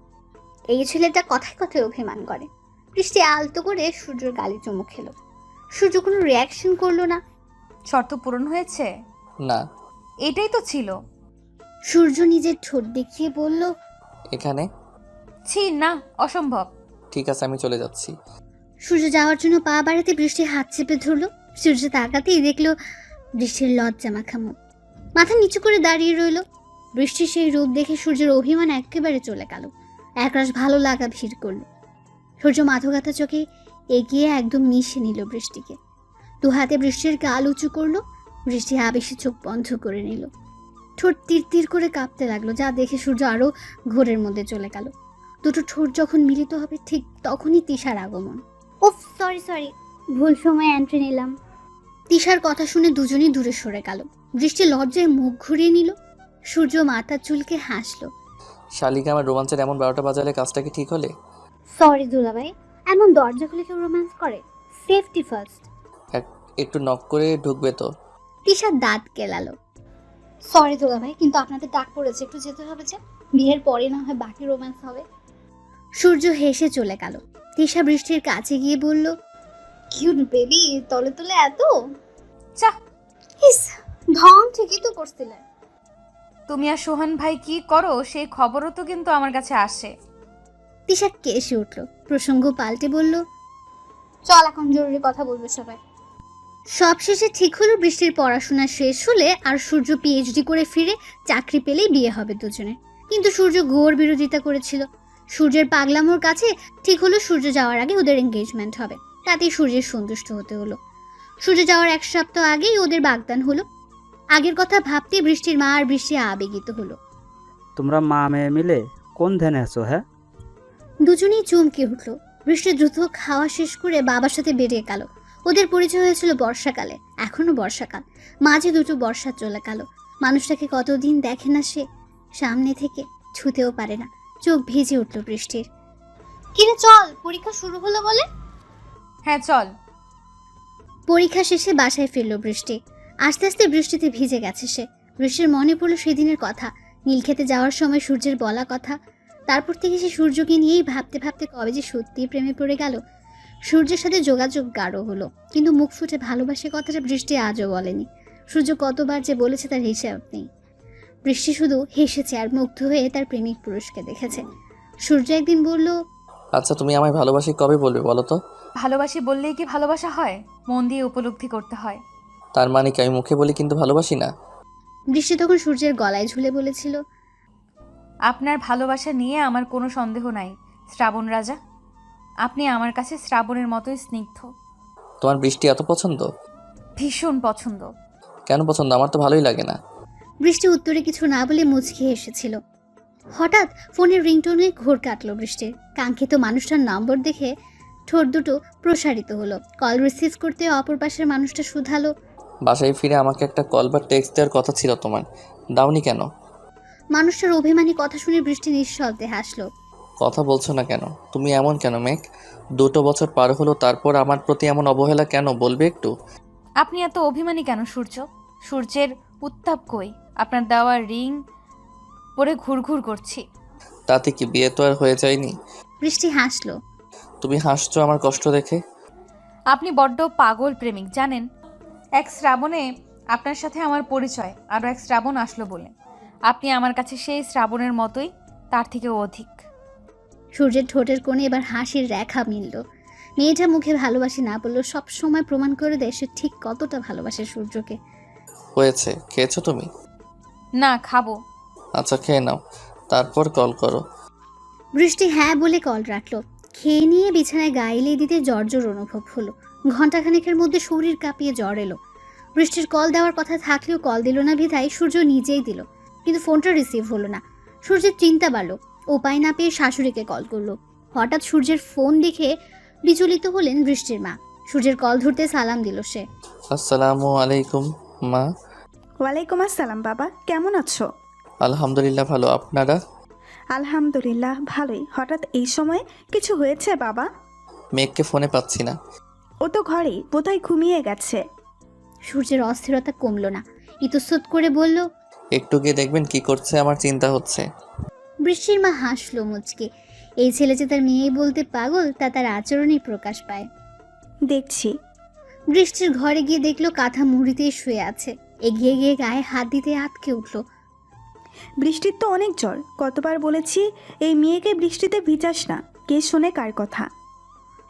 এই ছেলেটা কথায় কথায় অভিমান করে। বৃষ্টি আলতো করে সূর্যের গালে চুমু খেলো। সূর্য কোনো রিয়াকশন করলো না। শর্ত পূরণ হয়েছে? না। এটাই তো ছিল। সূর্য নিজের ঠোঁট দেখিয়ে বলল, এখানে? ছি না, অসম্ভব। ঠিক আছে, আমি চলে যাচ্ছি। সূর্য যাওয়ার জন্য পা বাড়াতে বৃষ্টি হাত চেপে ধরলো। সূর্য তাকাতেই দেখলো বৃষ্টির লজ্জা মাখা মুখ, মাথা নিচু করে দাঁড়িয়ে রইল। বৃষ্টির সেই রূপ দেখে সূর্যের অভিমান একেবারে চলে গেল। একরাশ ভালো লাগা ভিড় করলো। সূর্য মাথা চোখে এগিয়ে একদম মিশে নিল বৃষ্টিকে। দু হাতে বৃষ্টির গাল উঁচু করলো। বৃষ্টি আবেশে চোখ বন্ধ করে নিল। ঠোঁট তীর তীর করে কাঁপতে লাগলো, যা দেখে সূর্য আরো ঘোরের মধ্যে চলে গেল। দুটো ঠোঁট যখন মিলিত হবে ঠিক তখনই তিশার আগমন। উফ, সরি, ভুল সময় এন্ট্রি নিলাম। তিশার কথা শুনে দুজনই দূরে সরে গেল। বৃষ্টি লজ্জায় মুখ ঘুরিয়ে নিল। সূর্য মাথা চুলকে হাসলো। শালিকা, আমার রোমাঞ্চের এমন 12টা বাজালে কাজটা কি ঠিক হলে? সরি দুলাভাই, এমন দরজা খুলে কেউ রোম্যান্স করে? Safety first. একটু নক করে ঢুকবে তো? তিশা দাঁত কেলালো। সরি দুলাভাই, কিন্তু আপনাদের ডাক পড়েছে, একটু যেতে হবে যে। বিয়ের পরে না হয় বাকি রোম্যান্স হবে। সূর্য হেসে চলে গেল। তিশা বৃষ্টির কাছে গিয়ে বলল, কিউট বেবি, তলে তলে এত চা। ইস, ঢং ঠিকই তো করছিলে। তুমি আর সোহান ভাই কি করো সেই খবরও তো কিন্তু আমার কাছে আসে। তিশা কেসে উঠল। প্রসঙ্গ পাল্টে বলল, চল এখন জরুরি কথা বলবো সবাই। সব শেষে ঠিক হলো বৃষ্টির পড়াশোনা শেষ হলে আর সূর্য পিএইচডি করে ফিরে চাকরি পেলেই বিয়ে হবে দুজনে। কিন্তু সূর্য ঘোর বিরোধিতা করেছিল। সূর্যের পাগলামোর কাছে ঠিক হলো সূর্য যাওয়ার আগে ওদের এঙ্গেজমেন্ট হবে। তাতেই সূর্যের সন্তুষ্ট হতে হলো। সূর্য যাওয়ার 1 সপ্তাহ আগেই ওদের বাগদান হলো। আগের কথা ভাবতে বৃষ্টির মা আর বৃষ্টি আবেগিত হলো। তোমরা মা মেয়ে মিলে কোন ধ্যানে আছো? হ্যাঁ, দুজনেই চমকে উঠলো। বৃষ্টি দ্রুত খাওয়া শেষ করে বাবার সাথে বেরিয়ে গেল। ওদের পরিচয় হয়েছিল বর্ষাকালে। এখনো বর্ষাকাল, মাঝে দুটো বর্ষা চলে গেল। মানুষটাকে কতদিন দেখে না সে, সামনে থেকে ছুতেও পারে না। চোখ ভিজে উঠল বৃষ্টির। কিরে চল, পরীক্ষা শুরু হলো বলে। হ্যাঁ চল। পরীক্ষা শেষে বাসায় ফিরল বৃষ্টি। আস্তে আস্তে বৃষ্টিতে ভিজে গেছে সে। বৃষ্টির মনে পড়লো সেদিনের কথা, নীলক্ষেতে যাওয়ার সময় সূর্যের বলা কথা। তারপর থেকে সে সূর্যকে নিয়েই ভাবতে ভাবতে কবে যে সত্যি প্রেমে পড়ে গেল। সূর্যের সাথে যোগাযোগ গাঢ় হলো, কিন্তু মুখ ফুটে ভালোবাসে কথাটা বৃষ্টি আজও বলেনি। সূর্য কতবার যে বলেছে তার হিসাব নেই। বৃষ্টি শুধু হেসেছে আর মুগ্ধ হয়ে তার প্রেমিক পুরুষকে দেখেছে। সূর্য একদিন বলল, আচ্ছা, তুমি আমায় ভালোবাসি কবে বলবে বলো তো? ভালোবাসি বললেই কি ভালোবাসা হয়? মন দিয়ে উপলব্ধি করতে হয়। তার মানে কি আমি মুখে বলি কিন্তু ভালোবাসি না? বৃষ্টি তখন সূর্যের গলায় ঝুলে বলেছিল, আপনার ভালোবাসা নিয়ে আমার কোনো সন্দেহ নাই শ্রাবণ রাজা। আপনি আমার কাছে শ্রাবণের মতোই স্নিগ্ধ। তোমার বৃষ্টি এত পছন্দ? ভীষণ পছন্দ। কেন পছন্দ? আমার তো ভালোই লাগে না। বৃষ্টি উত্তরে কিছু না বলে মুচকি এসেছিল। হঠাৎ ফোনের রিংটোনে ঘোর কাটলো বৃষ্টির। কাঙ্ক্ষিত মানুষটার নম্বর দেখে ঠোঁট দুটো প্রসারিত হলো। কল রিসিভ করতে অপর পাশের মানুষটা শুধালো, বাসায় ফিরে আমাকে একটা কল বা টেক্সট দেওয়ার কথা ছিল তোমার, দাওনি কেন? মানুষটার অভিমানী কথা শুনে বৃষ্টি নিঃশব্দে হাসলো। কথা বলছো না কেন? তুমি এমন কেন মেঘ? 2 বছর পার হলো, তারপর আমার প্রতি এমন অবহেলা কেন বলবে একটু? আপনি এত অভিমানী কেন সূর্য? সূর্যের উত্তাপ কই? আপনার দেওয়া রিং পরে ঘুরঘুর করছি। তাতে কি বিয়ে তো আর হয়ে যায়নি? বৃষ্টি হাসলো। তুমি হাসছো আমার কষ্ট দেখে? আপনি বড্ড পাগল প্রেমিক জানেন। এক শ্রাবণে আপনার সাথে আমার পরিচয়, আরও এক শ্রাবণ আসলো বলে আপনি আমার কাছে সেই শ্রাবণের মতোই, তার থেকেও অধিক। সূর্যের ঠোঁটের কোণে এবার হাসির রেখা মিলল। মেয়েটা মুখে ভালোবাসি না বললেও সব সময় প্রমাণ করে দেয় সে ঠিক কতটা ভালোবাসে সূর্যকে। হয়েছে, খেয়েছো তুমি? না, খাবো। আচ্ছা খেয়ে নাও, তারপর কল করো। বৃষ্টি হ্যাঁ বলে কল রাখলো। খেয়ে নিয়ে বিছানায় গায়ে এলিয়ে দিতে জ্বর অনুভব হলো। ঘণ্টাখানেকের মধ্যে শরীর কাঁপিয়ে জ্বর এলো। বৃষ্টির কল দেওয়ার কথা থাকলেও কল দিল না বিধায় সূর্য নিজেই দিল, কিন্তু ফোনটা রিসিভ হলো না। সূর্যের চিন্তা বাড়লো। উপায় না পেয়ে শাশুড়িকে কল করলো। হঠাৎ সূর্যের ফোন দেখে বিচলিত হলেন বৃষ্টির মা। সূর্যের কল ধরতে সালাম দিল সে। আসসালামু আলাইকুম মা। ওয়ালাইকুম আসসালাম বাবা, কেমন আছো? আলহামদুলিল্লাহ ভালো, আপনারা? আলহামদুলিল্লাহ ভালোই। হঠাৎ এই সময় কিছু হয়েছে বাবা? মেঘকে ফোনে পাচ্ছি না। ও তো ঘরেই, বোধহয় ঘুমিয়ে গেছে। সূর্যের অস্থিরতা কমলো না, ইতস্তত করে বলল, একটু গিয়ে দেখবেন কি করছে, আমার চিন্তা হচ্ছে। বৃষ্টির মা হাসলো মুচকে। এই ছেলে যে তার মেয়েই বলতে পাগল তা তার আচরণেই প্রকাশ পায়। দেখছি। বৃষ্টির ঘরে গিয়ে দেখলো কাঁথা মুড়িতেই শুয়ে আছে। এগিয়ে গিয়ে গায়ে হাত দিতে আটকে উঠল। বৃষ্টির তো অনেক জ্বর, কতবার বলেছি এই মেয়েকে বৃষ্টিতে ভিজাস না, কে শোনে কার কথা।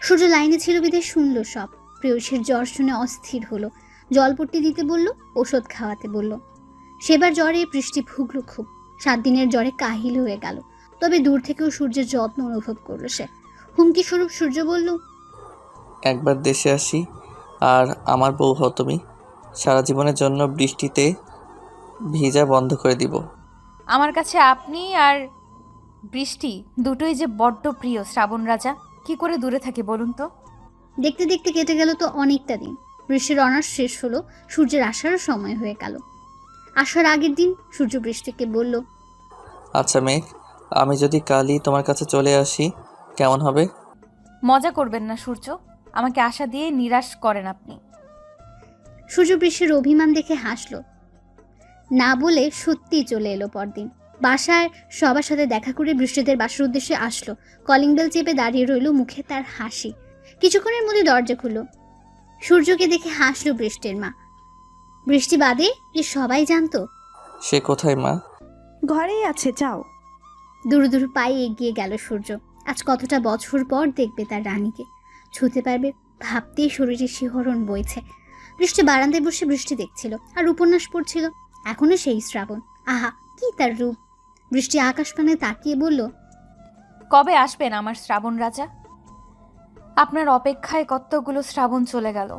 সূর্য লাইনে ছিল বিধে শুনল সব। প্রেয়সীর জ্বর শুনে অস্থির হলো। জলপট্টি দিতে বলল, ওষুধ খাওয়াতে বলল। সেবার জ্বরে বৃষ্টি ভুগল খুব। 7 দিনের জ্বরে কাহিল হয়ে গেল। তবে দূর থেকেও সূর্যের যত্ন অনুভব করলো সে। হুমকি স্বরূপ সূর্য বলল, একবার দেশে আসি আর আমার বউ হও তুমি, সারা জীবনের জন্য বৃষ্টিতে ভিজা বন্ধ করে দিব। আমার কাছে আপনি আর বৃষ্টি দুটোই যে বড্ড প্রিয় শ্রাবণ রাজা। কি করে দূরে থাকি বলুন তো? দেখতে দেখতে কেটে গেল তো অনেকটা দিন। বৃষ্টির অনার্স শেষ হলো, সূর্যের আসারও সময় হয়ে গেল। আসার আগের দিন সূর্য বৃষ্টিকে বলল, আচ্ছা মেঘ, আমি যদি কালই তোমার কাছে চলে আসি কেমন হবে? মজা করবেন না সূর্য, আমাকে আশা দিয়ে নিরাশ করেন আপনি। সূর্য বৃষ্টির অভিমান দেখে হাসলো। না বলে সত্যিই চলে এলো পরদিন। বাসায় সবার সাথে দেখা করে বৃষ্টিদের বাসার উদ্দেশ্যে আসলো। কলিং বেল চেপে দাঁড়িয়ে রইল, মুখে তার হাসি। কিছুক্ষণের মধ্যে দরজা খুললো। সূর্যকে দেখে হাসলো বৃষ্টির মা। বৃষ্টি বাদে যে সবাই জানতো। সে কোথায় মা? ঘরেই আছে, যাও। দূর দূর পায়ে এগিয়ে গেল সূর্য। আজ কতটা বছর পর দেখবে তার রানীকে, ছুঁতে পারবে, ভাবতেই শরীরে শিহরণ বইছে। বৃষ্টি বারান্দায় বসে বৃষ্টি দেখছিল আর উপন্যাস পড়ছিল। এখনো সেই শ্রাবণ, আহা কি তার রূপ। বৃষ্টি আকাশ পানে তাকিয়ে বলল, কবে আসবেন আমার শ্রাবণ রাজা? আপনার অপেক্ষায় কতগুলো শ্রাবণ চলে গেল।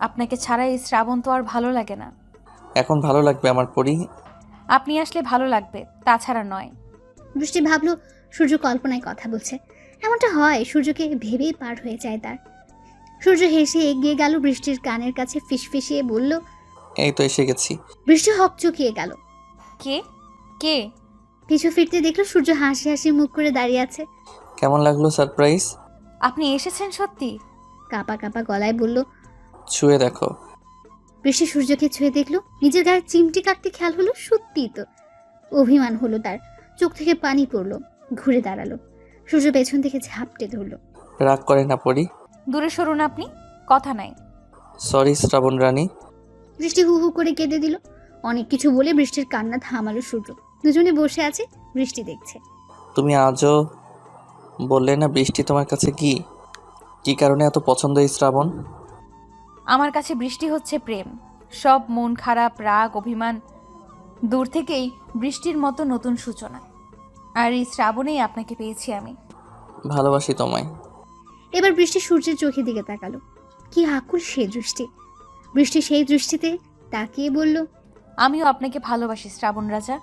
আপনাকে ছাড়া এই শ্রাবণ তো আর ভালো লাগে না। এখন ভালো লাগবে আমার পরি। আপনি আসলে ভালো লাগবে, তাছাড়া নয়। বৃষ্টি ভাবলো সূর্য কল্পনায় কথা বলছে। এমনটা হয়, সূর্যকে ভেবেই পার হয়ে যায় তার। সূর্য হেসে এগিয়ে গেল বৃষ্টির কানের কাছে, ফিসফিসিয়ে বলল, এই তো এসে গেছি। বৃষ্টি হকচকিয়ে গেল। কে কে? পিছু ফিরতে দেখলো সূর্য হাসি হাসি মুখ করে দাঁড়িয়ে আছে। কেমন লাগলো সারপ্রাইজ? আপনি এসেছেন সত্যি? কাঁপা কাঁপা গলায় বলল। ছুঁয়ে দেখো। বৃষ্টি সূর্যকে ছুঁয়ে দেখলো। নিজের গায়ে চিমটি কাটতে খেয়াল হলো, সত্যিই তো। অভিমান হলো তার, চোখ থেকে পানি পড়লো। ঘুরে দাঁড়ালো। সূর্য পেছন থেকে ঝাপটে ধরলো। রাগ করে না পরি? দূরে সরুন আপনি, কথা নাই। সরি শ্রাবণ রানী। বৃষ্টি হু হু করে কেঁদে দিল। অনেক কিছু বলে বৃষ্টির কান্না থামালো সূর্য। দুজনে বসে আছে, বৃষ্টি দেখছে। তুমি আজও বললে না বৃষ্টি তোমার কাছে কি কি কারণে এত পছন্দ এই শ্রাবণ? আমার কাছে বৃষ্টি হচ্ছে প্রেম। সব মন খারাপ, রাগ, অভিমান দূর থেকেই বৃষ্টির মতো নতুন সূচনা। আর এই শ্রাবণেই আপনাকে পেয়েছি আমি। ভালোবাসি তোমায়। এবার বৃষ্টি সূর্যের চোখের দিকে তাকালো। কি আকুল সে দৃষ্টি। বৃষ্টি সেই দৃষ্টিতে তাকিয়ে বলল, আমিও আপনাকে ভালোবাসি শ্রাবণ রাজা।